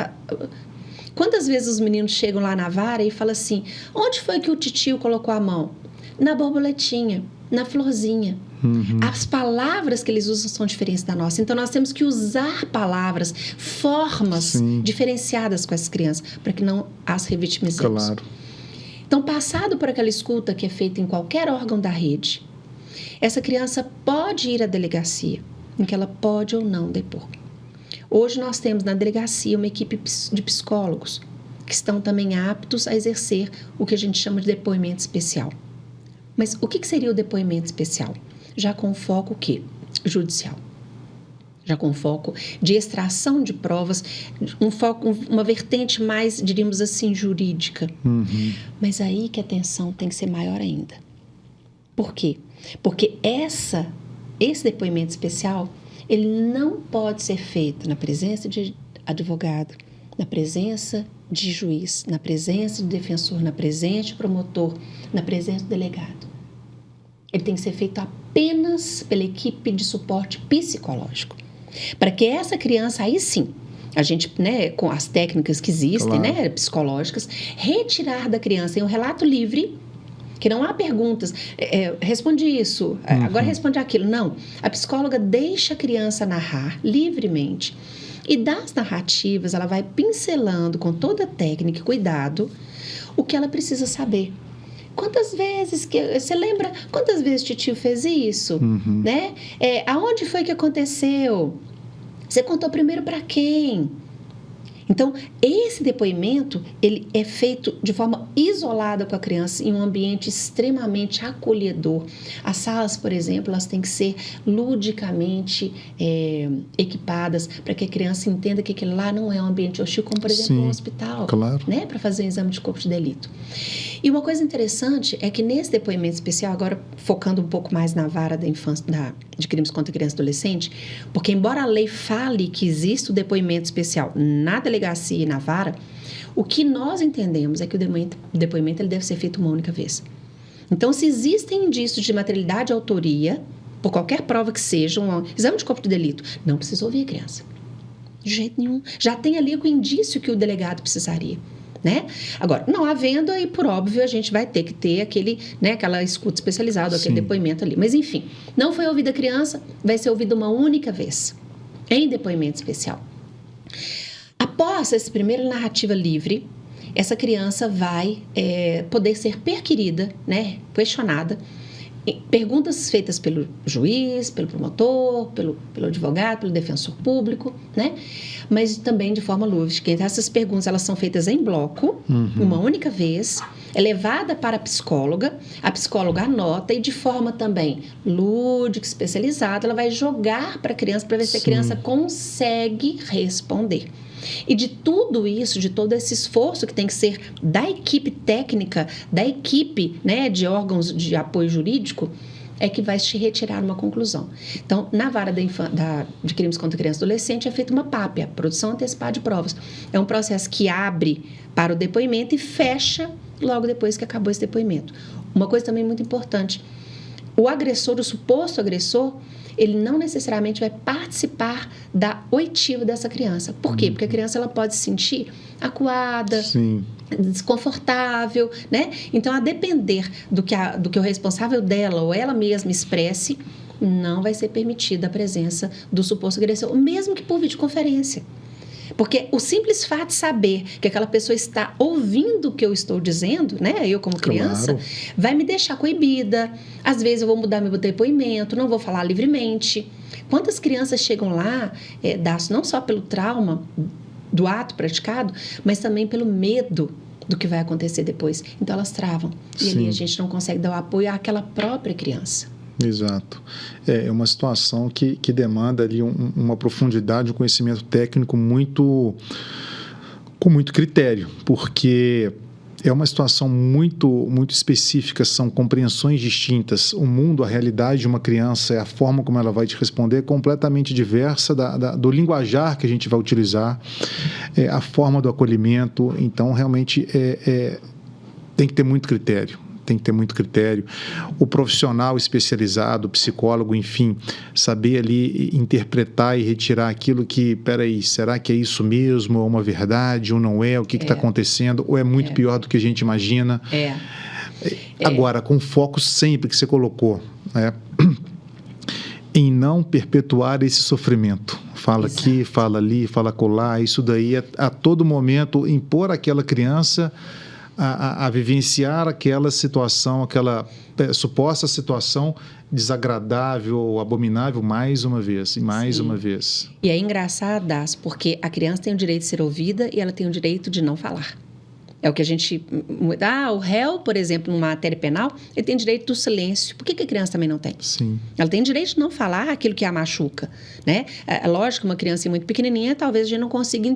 Quantas vezes os meninos chegam lá na vara e falam assim, onde foi que o titio colocou a mão? Na borboletinha, na florzinha. As palavras que eles usam são diferentes da nossa. Então, nós temos que usar palavras, formas diferenciadas com essas crianças, para que não as revitimizemos. Claro. Então, passado por aquela escuta que é feita em qualquer órgão da rede, essa criança pode ir à delegacia, em que ela pode ou não depor. Hoje, nós temos na delegacia uma equipe de psicólogos que estão também aptos a exercer o que a gente chama de depoimento especial. Mas o que seria o depoimento especial? Já com foco o quê? Judicial. Já com foco de extração de provas, uma vertente mais, diríamos assim, jurídica. Mas aí que a atenção tem que ser maior ainda. Por quê? Porque esse depoimento especial, ele não pode ser feito na presença de advogado, na presença de juiz, na presença de defensor, na presença de promotor, na presença do delegado. Ele tem que ser feito apenas pela equipe de suporte psicológico. Para que essa criança, aí sim, a gente, né, com as técnicas que existem, Claro. né, psicológicas, retirar da criança em um relato livre, que não há perguntas, responde isso, agora responde aquilo. Não, a psicóloga deixa a criança narrar livremente. E das narrativas, ela vai pincelando com toda a técnica e cuidado o que ela precisa saber. Quantas vezes você lembra? Quantas vezes o tio fez isso? Né? Aonde foi que aconteceu? Você contou primeiro para quem? Então, esse depoimento, ele é feito de forma isolada com a criança, em um ambiente extremamente acolhedor. As salas, por exemplo, elas têm que ser ludicamente equipadas para que a criança entenda que aquele lá não é um ambiente hostil, como, por exemplo, um hospital, claro. né, para fazer um exame de corpo de delito. E uma coisa interessante é que nesse depoimento especial, agora focando um pouco mais na vara da infância, de crimes contra criança e adolescente, porque embora a lei fale que existe o depoimento especial na delegacia e na vara, o que nós entendemos é que o depoimento ele deve ser feito uma única vez. Então, se existem indícios de materialidade e autoria, por qualquer prova que seja, um exame de corpo de delito, não precisa ouvir a criança. De jeito nenhum. Já tem ali o indício que o delegado precisaria. Né? Agora, não havendo, aí por óbvio a gente vai ter que ter aquela escuta especializada, aquele depoimento ali. Mas enfim, não foi ouvida a criança, vai ser ouvida uma única vez, em depoimento especial. Após essa primeira narrativa livre, essa criança vai poder ser perquirida, né? Questionada, perguntas feitas pelo juiz, pelo promotor, pelo advogado, pelo defensor público, né? Mas também de forma lúdica. Então, essas perguntas elas são feitas em bloco, uma única vez, é levada para a psicóloga anota e de forma também lúdica, especializada, ela vai jogar para a criança para ver se a criança consegue responder. E de tudo isso, de todo esse esforço que tem que ser da equipe técnica, da equipe, né, de órgãos de apoio jurídico, é que vai te retirar uma conclusão. Então, na vara de crimes contra criança e adolescente é feita uma PAP, a produção antecipada de provas. É um processo que abre para o depoimento e fecha logo depois que acabou esse depoimento. Uma coisa também muito importante, o agressor, o suposto agressor, ele não necessariamente vai participar da oitiva dessa criança. Por quê? Porque a criança ela pode se sentir acuada, desconfortável, né? Então, a depender do que o responsável dela ou ela mesma expresse, não vai ser permitida a presença do suposto agressor, mesmo que por videoconferência. Porque o simples fato de saber que aquela pessoa está ouvindo o que eu estou dizendo, né? Eu como criança, vai me deixar coibida. Às vezes eu vou mudar meu depoimento, não vou falar livremente. Quantas crianças chegam lá, não só pelo trauma do ato praticado, mas também pelo medo do que vai acontecer depois. Então elas travam. E ali a gente não consegue dar o apoio àquela própria criança. Exato. É uma situação que demanda ali uma profundidade, um conhecimento técnico com muito critério, porque é uma situação muito específica, são compreensões distintas. O mundo, a realidade de uma criança, a forma como ela vai te responder é completamente diversa do linguajar que a gente vai utilizar, a forma do acolhimento. Então, realmente, tem que ter muito critério. O profissional especializado, o psicólogo, enfim, saber ali interpretar e retirar aquilo que, peraí, será que é isso mesmo? É uma verdade ou não é? O que está acontecendo? Ou é muito pior do que a gente imagina? Agora, com foco sempre que você colocou, em não perpetuar esse sofrimento. Fala aqui, fala ali, fala acolá, isso daí a todo momento impor àquela criança a vivenciar aquela situação, aquela suposta situação desagradável ou abominável mais uma vez, e mais uma vez. E é engraçado, porque a criança tem o direito de ser ouvida e ela tem o direito de não falar. É o que a gente... o réu, por exemplo, numa matéria penal, ele tem direito do silêncio. Por que a criança também não tem? Sim. Ela tem direito de não falar aquilo que a machuca, né? É lógico que uma criança muito pequenininha, talvez a gente não consiga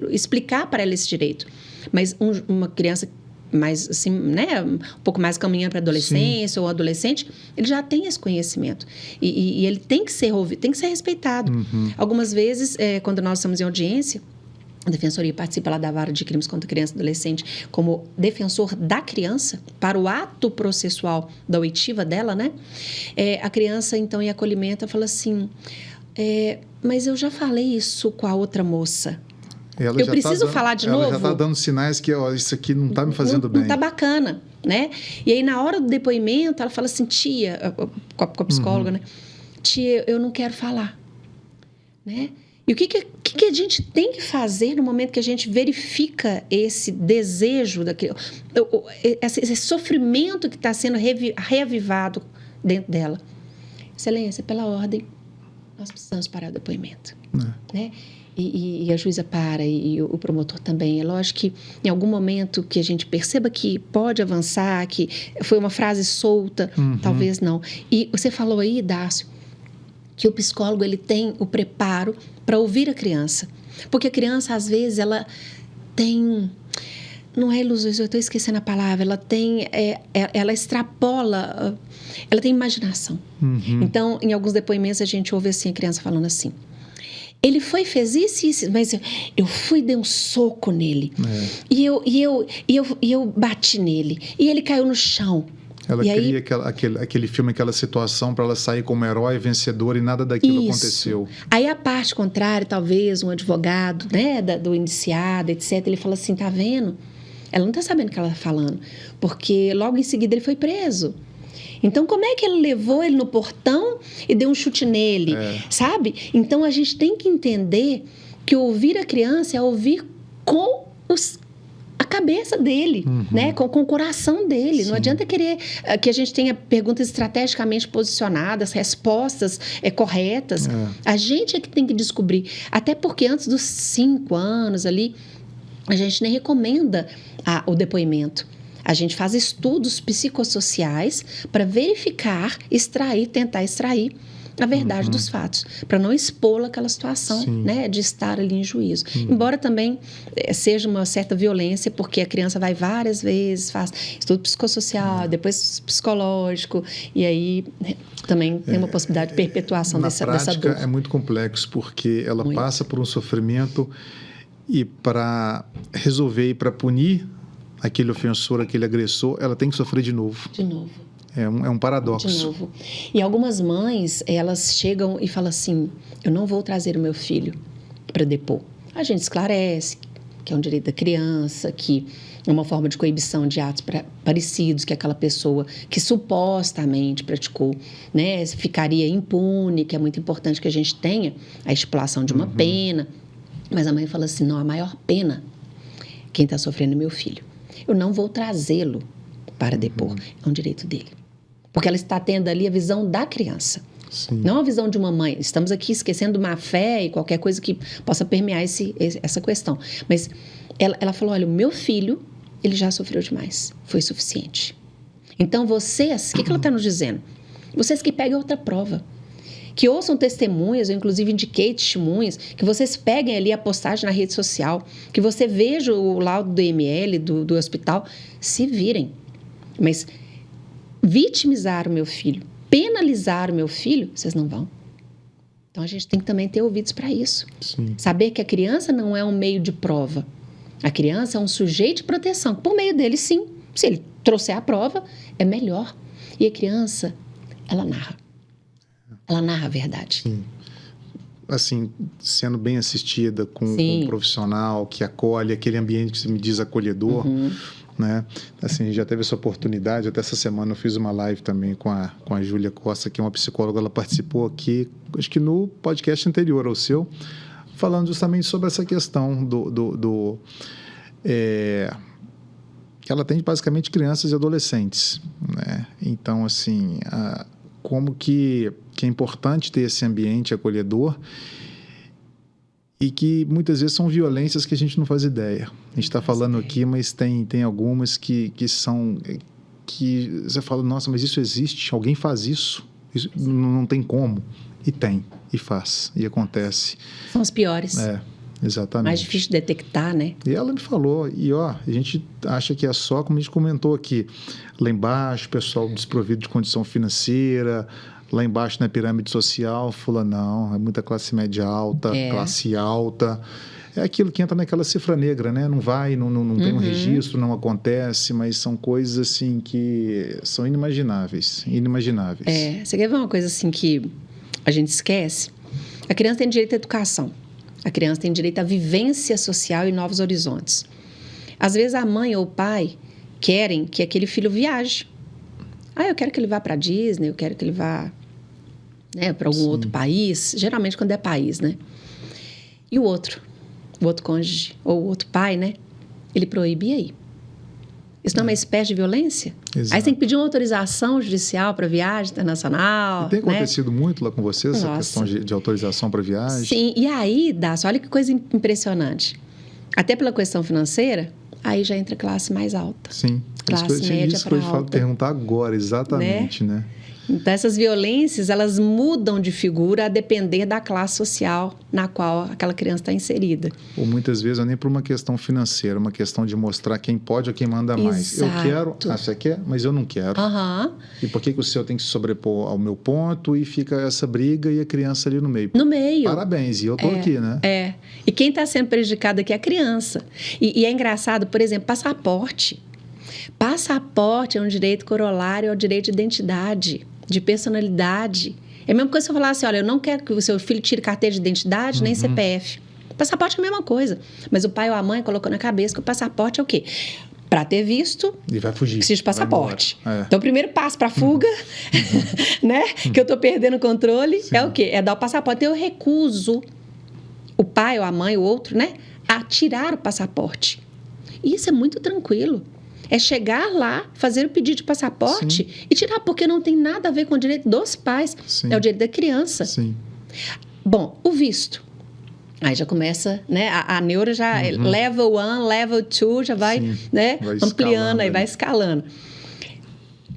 explicar para ela esse direito. Mas uma criança mais, assim, né, um pouco mais caminhando para a adolescência ou adolescente, ele já tem esse conhecimento. E ele tem que ser ouvido, tem que ser respeitado. Algumas vezes, quando nós estamos em audiência, A Defensoria participa lá da Vara de Crimes contra Criança e Adolescente como defensor da criança para o ato processual da oitiva dela, né? A criança, então, em acolhimento, fala assim, mas eu já falei isso com a outra moça. Eu preciso falar de novo? Ela já está dando sinais que isso aqui não está me fazendo bem. Não está bacana, né? E aí, na hora do depoimento, ela fala assim, tia, com a psicóloga, né? Tia, eu não quero falar, né? E o que a gente tem que fazer no momento que a gente verifica esse desejo, esse sofrimento que está sendo reavivado dentro dela? Excelência, pela ordem, nós precisamos parar o depoimento. Né? E a juíza para, e o promotor também. É lógico que em algum momento que a gente perceba que pode avançar, que foi uma frase solta, talvez não. E você falou aí, Dácio, que o psicólogo ele tem o preparo para ouvir a criança. Porque a criança, às vezes, ela tem... Não é ilusões, eu estou esquecendo a palavra. Ela tem... ela extrapola... Ela tem imaginação. Então, em alguns depoimentos, a gente ouve assim, a criança falando assim... Ele fez isso, mas eu fui e dei um soco nele. E eu bati nele. E ele caiu no chão. Ela cria aquele filme, aquela situação para ela sair como herói, vencedor, e nada daquilo aconteceu. Aí a parte contrária, talvez um advogado, né, do indiciado, etc., ele fala assim, tá vendo? Ela não tá sabendo o que ela tá falando, porque logo em seguida ele foi preso. Então, como é que ele levou ele no portão e deu um chute nele, sabe? Então, a gente tem que entender que ouvir a criança é ouvir com a cabeça dele, né? Com o coração dele. Sim. Não adianta querer que a gente tenha perguntas estrategicamente posicionadas, respostas corretas. A gente é que tem que descobrir. Até porque antes dos 5 anos ali, a gente nem recomenda o depoimento. A gente faz estudos psicossociais para verificar, tentar extrair a verdade dos fatos, para não expô-la àquela situação, né, de estar ali em juízo. Embora também seja uma certa violência, porque a criança vai várias vezes, faz estudo psicossocial, depois psicológico, e aí também tem uma possibilidade de perpetuação dessa dor. Na prática é muito complexo, porque ela passa por um sofrimento e para resolver e para punir aquele ofensor, aquele agressor, ela tem que sofrer de novo. De novo. É um paradoxo. De novo. E algumas mães, elas chegam e falam assim, eu não vou trazer o meu filho para depor. A gente esclarece que é um direito da criança, que é uma forma de coibição de atos parecidos que aquela pessoa que supostamente praticou, né, ficaria impune, que é muito importante que a gente tenha a estipulação de uma pena. Mas a mãe fala assim, não, a maior pena, quem está sofrendo é meu filho. Eu não vou trazê-lo para depor. É um direito dele. Porque ela está tendo ali a visão da criança. Sim. Não a visão de uma mãe. Estamos aqui esquecendo má fé e qualquer coisa que possa permear essa questão. Mas ela falou, olha, o meu filho, ele já sofreu demais. Foi suficiente. Então, vocês, o que ela está nos dizendo? Vocês que peguem outra prova. Que ouçam testemunhas, eu inclusive indiquei testemunhas, que vocês peguem ali a postagem na rede social, que você veja o laudo do IML, do hospital, se virem. Mas vitimizar o meu filho, penalizar o meu filho, vocês não vão. Então, a gente tem que também ter ouvidos para isso. Sim. Saber que a criança não é um meio de prova. A criança é um sujeito de proteção. Por meio dele, sim. Se ele trouxer a prova, é melhor. E a criança, ela narra. Ela narra a verdade. Sim. Assim, sendo bem assistida com um profissional que acolhe, aquele ambiente que você me diz acolhedor, né? Assim, já teve essa oportunidade. Até essa semana eu fiz uma live também com a Júlia Costa, que é uma psicóloga. Ela participou aqui, acho que no podcast anterior ao seu, falando justamente sobre essa questão que ela atende basicamente crianças e adolescentes, né? Então, assim, como que é importante ter esse ambiente acolhedor e que muitas vezes são violências que a gente não faz ideia. A gente está falando aqui, mas tem algumas que são... que você fala, nossa, mas isso existe? Alguém faz isso? Isso não tem como. E tem, e faz, e acontece. São os piores. Exatamente. Mais difícil de detectar, né? E ela me falou, a gente acha que é só, como a gente comentou aqui, lá embaixo, pessoal desprovido de condição financeira, lá embaixo na pirâmide social, falou, não, é muita classe média alta, classe alta, É aquilo que entra naquela cifra negra, né? Não vai, não tem um registro, não acontece, mas são coisas assim que são inimagináveis. Você quer ver uma coisa assim que a gente esquece? A criança tem direito à educação. A criança tem direito à vivência social e novos horizontes. Às vezes a mãe ou o pai querem que aquele filho viaje. Eu quero que ele vá para a Disney, eu quero que ele vá, né, para algum outro país. Geralmente quando é país, né? E o outro cônjuge ou o outro pai, né? Ele proíbe aí. Isso não é uma espécie de violência? Exato. Aí você tem que pedir uma autorização judicial para viagem internacional. E tem acontecido muito lá com você, essa questão de autorização para viagem? Sim, e aí, Dácio, olha que coisa impressionante. Até pela questão financeira, aí já entra classe mais alta. Sim. Classe média para alta. Eu perguntar agora, exatamente, né? Então, essas violências, elas mudam de figura a depender da classe social na qual aquela criança está inserida. Ou muitas vezes não é nem por uma questão financeira, uma questão de mostrar quem pode ou quem manda mais. Exato. Eu quero, você quer, mas eu não quero. E por que o seu tem que se sobrepor ao meu ponto e fica essa briga e a criança ali no meio? No meio. Parabéns, e eu estou aqui, né? E quem está sendo prejudicado aqui é a criança. E é engraçado, por exemplo, passaporte. Passaporte é um direito corolário ao direito de identidade, de personalidade. É a mesma coisa se eu falar assim, olha, eu não quero que o seu filho tire carteira de identidade, nem CPF. Passaporte é a mesma coisa. Mas o pai ou a mãe colocou na cabeça que o passaporte é o quê? Para ter visto, e vai fugir, precisa de passaporte. Então, o primeiro passo para a fuga, né? Que eu estou perdendo o controle, é o quê? É dar o passaporte. Então, eu recuso o pai ou a mãe, o outro, né? A tirar o passaporte. E isso é muito tranquilo. É chegar lá, fazer o pedido de passaporte e tirar, porque não tem nada a ver com o direito dos pais. É o direito da criança. Bom, o visto. Aí já começa, né? A neura já, level 1, level 2, já vai, né? Vai ampliando, aí vai escalando.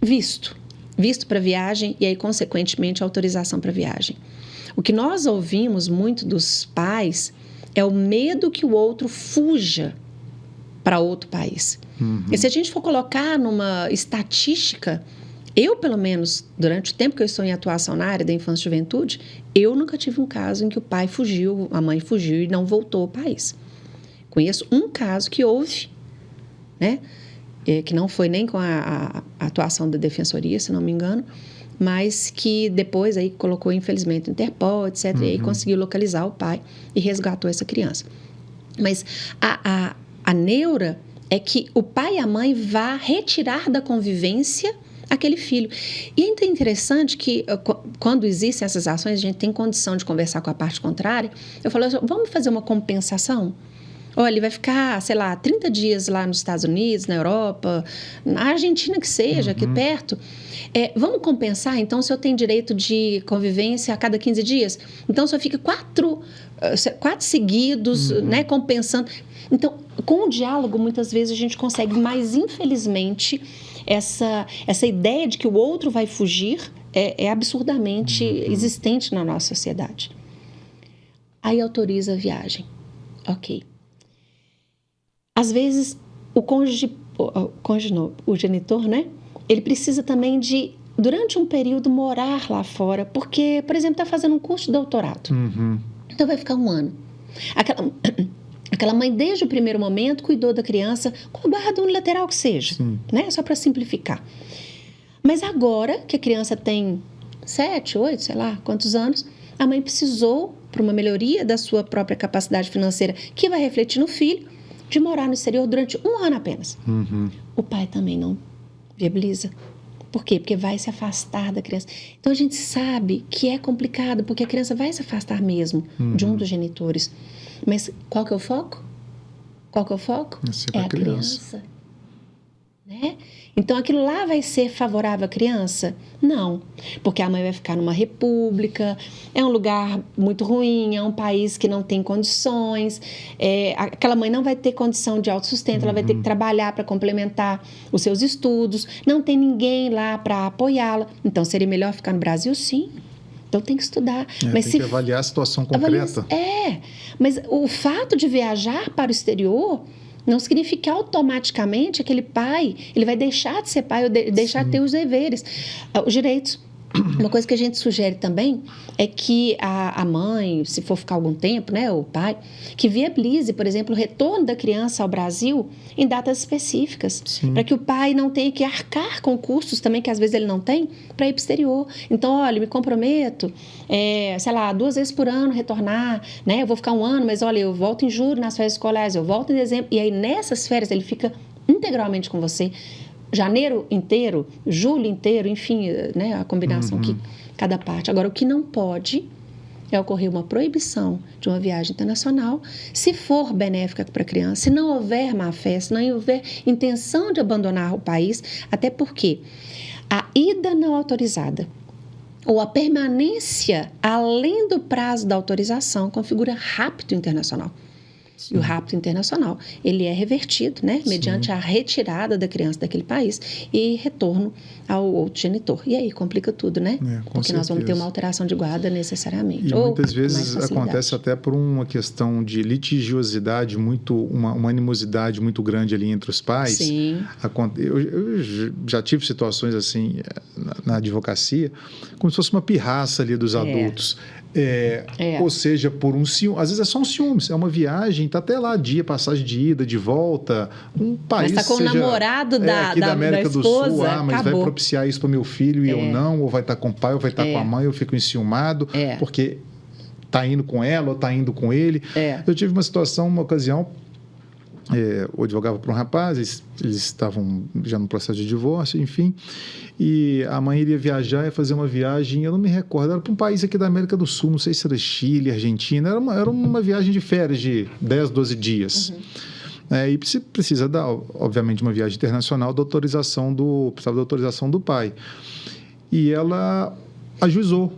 Visto. Visto para viagem e aí, consequentemente, autorização para viagem. O que nós ouvimos muito dos pais é o medo que o outro fuja para outro país. E se a gente for colocar numa estatística, eu, pelo menos, durante o tempo que eu estou em atuação na área da infância e juventude, eu nunca tive um caso em que o pai fugiu, a mãe fugiu e não voltou ao país. Conheço um caso que houve, né? Que não foi nem com a atuação da defensoria, se não me engano, mas que depois aí colocou, infelizmente, o Interpol, etc., e aí conseguiu localizar o pai e resgatou essa criança. Mas a neura é que o pai e a mãe vá retirar da convivência aquele filho. E é interessante que, quando existem essas ações, a gente tem condição de conversar com a parte contrária. Eu falo, vamos fazer uma compensação? Olha, ele vai ficar, sei lá, 30 dias lá nos Estados Unidos, na Europa, na Argentina que seja, aqui perto. Vamos compensar, então, se eu tenho direito de convivência a cada 15 dias? Então, se eu fica 4 seguidos, né, compensando. Então, com o diálogo, muitas vezes a gente consegue, mas infelizmente, essa ideia de que o outro vai fugir é absurdamente existente na nossa sociedade. Aí autoriza a viagem. Ok. Às vezes, o genitor, né? Ele precisa também de, durante um período, morar lá fora, porque, por exemplo, está fazendo um curso de doutorado. Então, vai ficar 1 ano. Aquela mãe, desde o primeiro momento, cuidou da criança com a guarda unilateral que seja, né? Só para simplificar. Mas agora que a criança tem 7, 8, sei lá quantos anos, a mãe precisou, para uma melhoria da sua própria capacidade financeira, que vai refletir no filho, de morar no exterior durante 1 ano apenas. O pai também não viabiliza. Por quê? Porque vai se afastar da criança. Então, a gente sabe que é complicado, porque a criança vai se afastar mesmo de um dos genitores. Mas qual que é o foco? Qual que é o foco? É a criança. Né? Então, aquilo lá vai ser favorável à criança? Não, porque a mãe vai ficar numa república, é um lugar muito ruim, é um país que não tem condições, aquela mãe não vai ter condição de autossustento, ela vai ter que trabalhar para complementar os seus estudos, não tem ninguém lá para apoiá-la. Então, seria melhor ficar no Brasil? Sim. Então, tem que estudar. Mas tem que avaliar a situação concreta. Mas o fato de viajar para o exterior não significa que automaticamente aquele pai ele vai deixar de ser pai ou deixar de ter os deveres, os direitos. Uma coisa que a gente sugere também é que a mãe, se for ficar algum tempo, né, ou o pai, que viabilize, por exemplo, o retorno da criança ao Brasil em datas específicas, para que o pai não tenha que arcar com custos também, que às vezes ele não tem, para ir para o exterior. Então, olha, me comprometo, sei lá, 2 vezes por ano retornar, né? Eu vou ficar 1 ano, mas olha, eu volto em julho nas férias escolares, eu volto em dezembro, e aí nessas férias ele fica integralmente com você. Janeiro inteiro, julho inteiro, enfim, né, a combinação que cada parte. Agora, o que não pode é ocorrer uma proibição de uma viagem internacional, se for benéfica para a criança, se não houver má-fé, se não houver intenção de abandonar o país, até porque a ida não autorizada ou a permanência além do prazo da autorização configura rapto internacional. E o rapto internacional, ele é revertido, né, mediante a retirada da criança daquele país e retorno ao outro genitor. E aí complica tudo, né? Porque nós vamos ter uma alteração de guarda necessariamente. E muitas vezes acontece até por uma questão de litigiosidade, uma animosidade muito grande ali entre os pais. Sim. Eu já tive situações assim na advocacia, como se fosse uma pirraça ali dos adultos. Ou seja, por um ciúme, às vezes é só um ciúme, é uma viagem, tá até lá passagem de ida, de volta, um país mas tá com o namorado aqui da América do Sul, mas acabou. vai propiciar isso para meu filho e eu não, ou vai estar com o pai, ou vai estar com a mãe, eu fico enciumado, porque tá indo com ela ou tá indo com ele. Eu tive uma situação, uma ocasião, eu advogava para um rapaz, eles estavam já no processo de divórcio, enfim, e a mãe iria viajar, ia fazer uma viagem, eu não me recordo, era para um país aqui da América do Sul, não sei se era Chile, Argentina, era uma viagem de férias de 10, 12 dias. E precisa dar, obviamente, uma viagem internacional, precisava da autorização do pai. E ela ajuizou.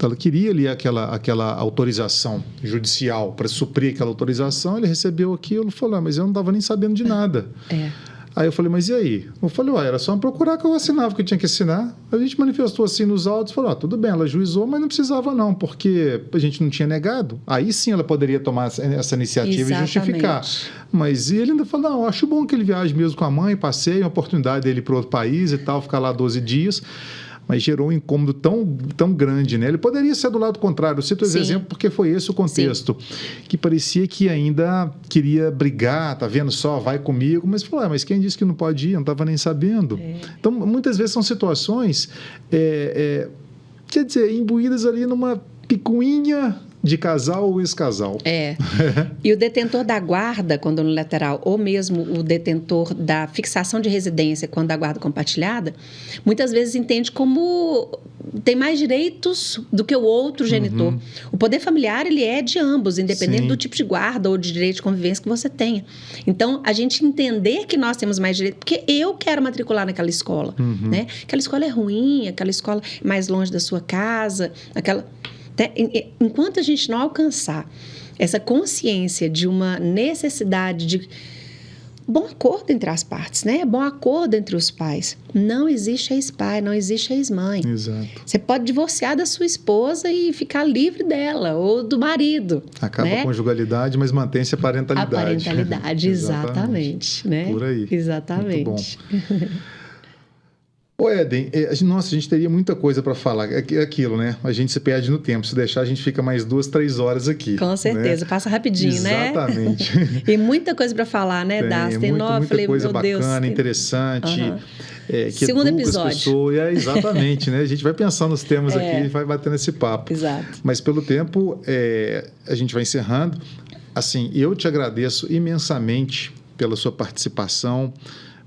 Ela queria ali aquela autorização judicial para suprir aquela autorização, ele recebeu aquilo e falou, mas eu não estava nem sabendo de nada. Aí eu falei, mas e aí? Eu falei, era só procurar que eu assinava o que eu tinha que assinar. A gente manifestou assim nos autos, falou, tudo bem, ela ajuizou, mas não precisava não, porque a gente não tinha negado. Aí sim ela poderia tomar essa iniciativa e justificar. Mas ele ainda falou, não, eu acho bom que ele viaje mesmo com a mãe, passei, uma oportunidade dele ir para outro país e tal, ficar lá 12 dias. Mas gerou um incômodo tão grande, né? Ele poderia ser do lado contrário. Eu cito esse exemplo porque foi esse o contexto. Que parecia que ainda queria brigar, tá vendo só, vai comigo. Mas falou, mas quem disse que não pode ir? Eu não estava nem sabendo. Então, muitas vezes são situações, quer dizer, imbuídas ali numa picuinha de casal ou ex-casal. E o detentor da guarda, quando unilateral, ou mesmo o detentor da fixação de residência, quando a guarda compartilhada, muitas vezes entende como tem mais direitos do que o outro genitor. O poder familiar, ele é de ambos, independente do tipo de guarda ou de direito de convivência que você tenha. Então, a gente entender que nós temos mais direito, porque eu quero matricular naquela escola, né? Aquela escola é ruim, aquela escola é mais longe da sua casa, enquanto a gente não alcançar essa consciência de uma necessidade de bom acordo entre as partes, né? Bom acordo entre os pais. Não existe ex-pai, não existe ex-mãe. Exato. Você pode divorciar da sua esposa e ficar livre dela, ou do marido. Acaba né? a conjugalidade, mas mantém-se a parentalidade. A parentalidade, exatamente. Né? Por aí. Exatamente. Muito bom. Ô, Éden, nossa, a gente teria muita coisa para falar. É aquilo, né? A gente se perde no tempo. Se deixar, a gente fica mais 2, 3 horas aqui. Com certeza, né? Passa rapidinho, Exatamente. né? E muita coisa para falar, né, Das? Tem muita coisa bacana, Deus, interessante. Que segundo episódio. Pessoas, exatamente, né? A gente vai pensando nos temas aqui e vai batendo esse papo. Exato. Mas pelo tempo, a gente vai encerrando. Assim, eu te agradeço imensamente pela sua participação,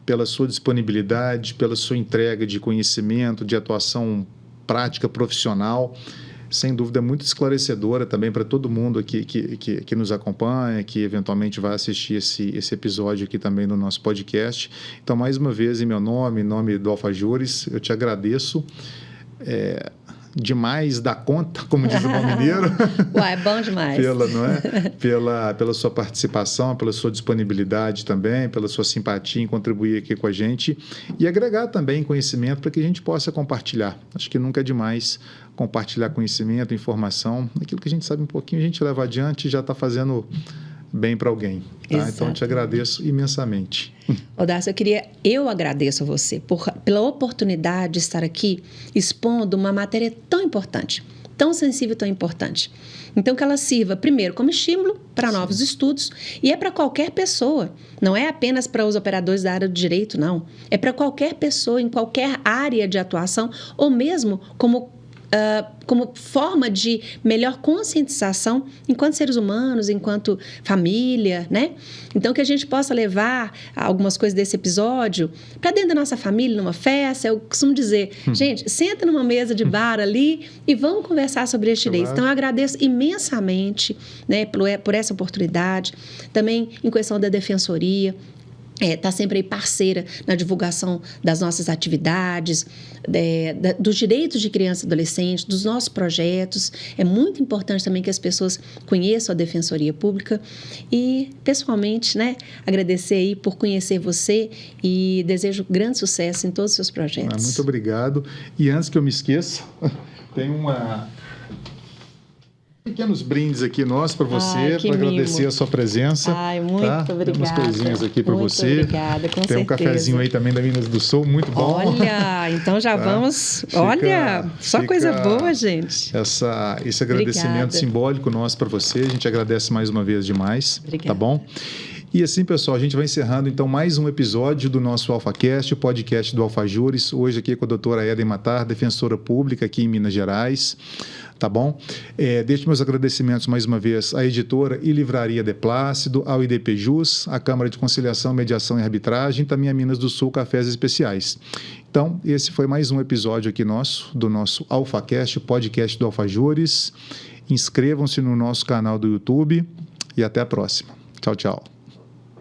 pela sua disponibilidade, pela sua entrega de conhecimento, de atuação prática, profissional, sem dúvida muito esclarecedora também para todo mundo aqui que nos acompanha, que eventualmente vai assistir esse episódio aqui também no nosso podcast. Então, mais uma vez, em meu nome, em nome do Alfajores, eu te agradeço. Demais da conta, como diz o bom mineiro. Uai, é bom demais. Pela sua participação, pela sua disponibilidade também, pela sua simpatia em contribuir aqui com a gente e agregar também conhecimento para que a gente possa compartilhar. Acho que nunca é demais compartilhar conhecimento, informação. Aquilo que a gente sabe um pouquinho, a gente leva adiante e já está fazendo bem para alguém. Tá? Então, eu te agradeço imensamente. Odácio, eu agradeço a você pela oportunidade de estar aqui expondo uma matéria tão importante, tão sensível e tão importante. Então, que ela sirva, primeiro, como estímulo para novos estudos, e é para qualquer pessoa, não é apenas para os operadores da área do direito, não. É para qualquer pessoa, em qualquer área de atuação, ou mesmo como forma de melhor conscientização enquanto seres humanos, enquanto família, né? Então, que a gente possa levar algumas coisas desse episódio para dentro da nossa família, numa festa. Eu costumo dizer, gente, senta numa mesa de bar ali e vamos conversar sobre este direito. Então, eu agradeço imensamente, né, por essa oportunidade. Também em questão da defensoria, está sempre aí parceira na divulgação das nossas atividades, dos direitos de criança e adolescente, dos nossos projetos. É muito importante também que as pessoas conheçam a Defensoria Pública e, pessoalmente, né, agradecer aí por conhecer você e desejo grande sucesso em todos os seus projetos. Muito obrigado. E antes que eu me esqueça, tem pequenos brindes aqui nossos para você, para agradecer a sua presença. Ai, muito obrigada. Tem umas coisinhas aqui para você. Muito obrigada, com certeza. Tem um cafezinho aí também da Minas do Sul, muito bom. Olha, então já vamos... Só coisa boa, gente. Esse agradecimento simbólico nosso para você. A gente agradece mais uma vez demais. Obrigada. Tá bom? E assim, pessoal, a gente vai encerrando então mais um episódio do nosso AlfaCast, o podcast do Alfajures, hoje aqui com a doutora Eden Matar, defensora pública aqui em Minas Gerais, tá bom? Deixo meus agradecimentos mais uma vez à editora e livraria De Plácido, ao IDPJus, à Câmara de Conciliação, Mediação e Arbitragem, também a Minas do Sul Cafés Especiais. Então, esse foi mais um episódio aqui do nosso AlfaCast, o podcast do Alfajures. Inscrevam-se no nosso canal do YouTube e até a próxima. Tchau, tchau.